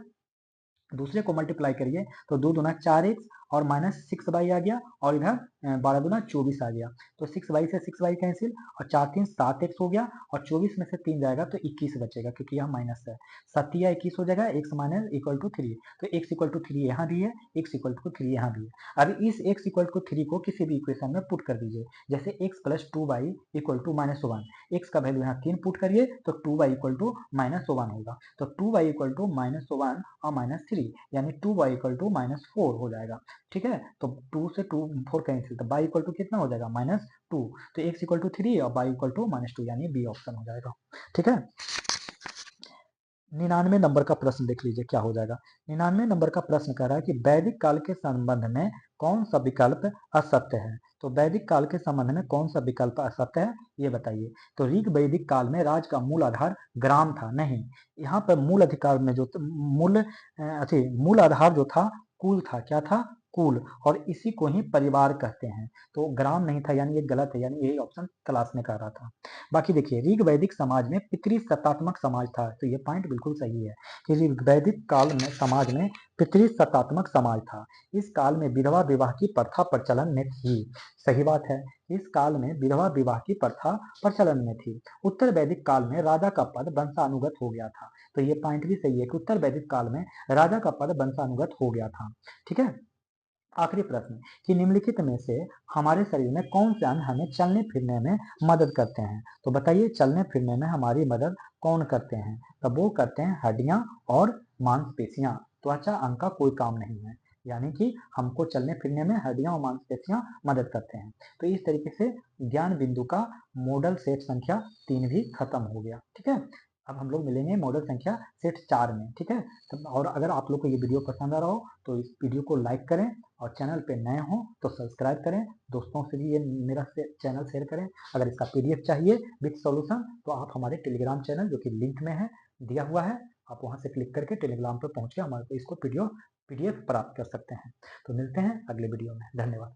दूसरे को मल्टीप्लाई करिए तो 2 दूना 4x और माइनस 6y आ गया, और इधर 12 दूना 24 आ गया, तो 6y से 6y कैंसिल, और 4 3 7x हो गया, और 24 में से 3 जाएगा तो 21 बचेगा, क्योंकि यहाँ माइनस है। 7 या 21 हो जाएगा, x माइनस इक्वल टू 3, तो x इक्वल टू 3 यहाँ भी है, x इक्वल टू 3 यहाँ भी है। अब इस x इक्वल टू 3 को किसी भी इक्वेशन में पुट कर दीजिए, जैसे x plus 2y equal to minus 1, x का वैल्यू यहाँ 3 पुट करिए तो 2y इक्वल टू माइनस 1 होगा, तो 2y इक्वल टू माइनस 1 और माइनस 3, यानी 2y इक्वल टू माइनस 4 हो जाएगा, ठीक है। तो 2 से 2 4 कैंसिल, तो y इक्वल टू कितना हो जाएगा -2, तो x इक्वल टू 3 और y इक्वल टू -2, यानी बी ऑप्शन हो जाएगा, ठीक है। 99 नंबर का प्रश्न देख लीजिए क्या हो जाएगा। 99 नंबर का प्रश्न कह रहा है कि वैदिक काल के संबंध में कौन सा विकल्प असत्य है, तो वैदिक काल के संबंध में कौन सा विकल्प असत्य है ये बताइए। तो ऋग वैदिक काल में राज का मूल आधार ग्राम था, नहीं, यहाँ पर मूल अधिकार में जो मूल आधार जो था कुल था, क्या था, कुल, और इसी को ही परिवार कहते हैं, तो ग्राम नहीं था, यानी ये गलत है, यानी यही ऑप्शन क्लास में कह रहा था। बाकी देखिए ऋग वैदिक समाज में पितृसत्तात्मक समाज था, तो ये पॉइंट बिल्कुल सही है कि ऋग वैदिक काल में समाज में पितृसत्तात्मक समाज था। इस काल में विधवा विवाह की प्रथा प्रचलन में थी, सही बात है, इस काल में विधवा विवाह की प्रथा प्रचलन में थी। उत्तर वैदिक काल में राजा का पद वंशानुगत हो गया था, तो ये पॉइंट भी सही है कि उत्तर वैदिक काल में राजा का पद वंशानुगत हो गया था, ठीक है। आखिरी प्रश्न कि निम्नलिखित में से हमारे शरीर में कौन से अंग हमें चलने फिरने में मदद करते हैं? तो बताइए चलने फिरने में हमारी मदद कौन करते हैं? तो वो करते हैं हड्डियां और मांसपेशियां। त्वचा अंग का कोई काम नहीं है, यानी कि हमको चलने फिरने में हड्डियां और मांसपेशियां मदद करते हैं। तो इस तरीके से ज्ञान बिंदु का मॉडल सेट संख्या 3 भी खत्म हो गया। ठीक है, अब हम लोग मिलेंगे मॉडल संख्या सेट 4 में। ठीक है, और अगर आप लोग को ये वीडियो पसंद आ रहा हो तो इस वीडियो को लाइक करें, और चैनल पे नए हो तो सब्सक्राइब करें, दोस्तों से भी ये मेरा चैनल शेयर करें। अगर इसका पीडीएफ चाहिए विथ सॉल्यूशन तो आप हमारे टेलीग्राम चैनल जो कि लिंक में है दिया हुआ है, आप वहां से क्लिक करके टेलीग्राम पर पहुंच के हमारे को इसको पीडीएफ प्राप्त कर सकते हैं। तो मिलते हैं अगले वीडियो में। धन्यवाद।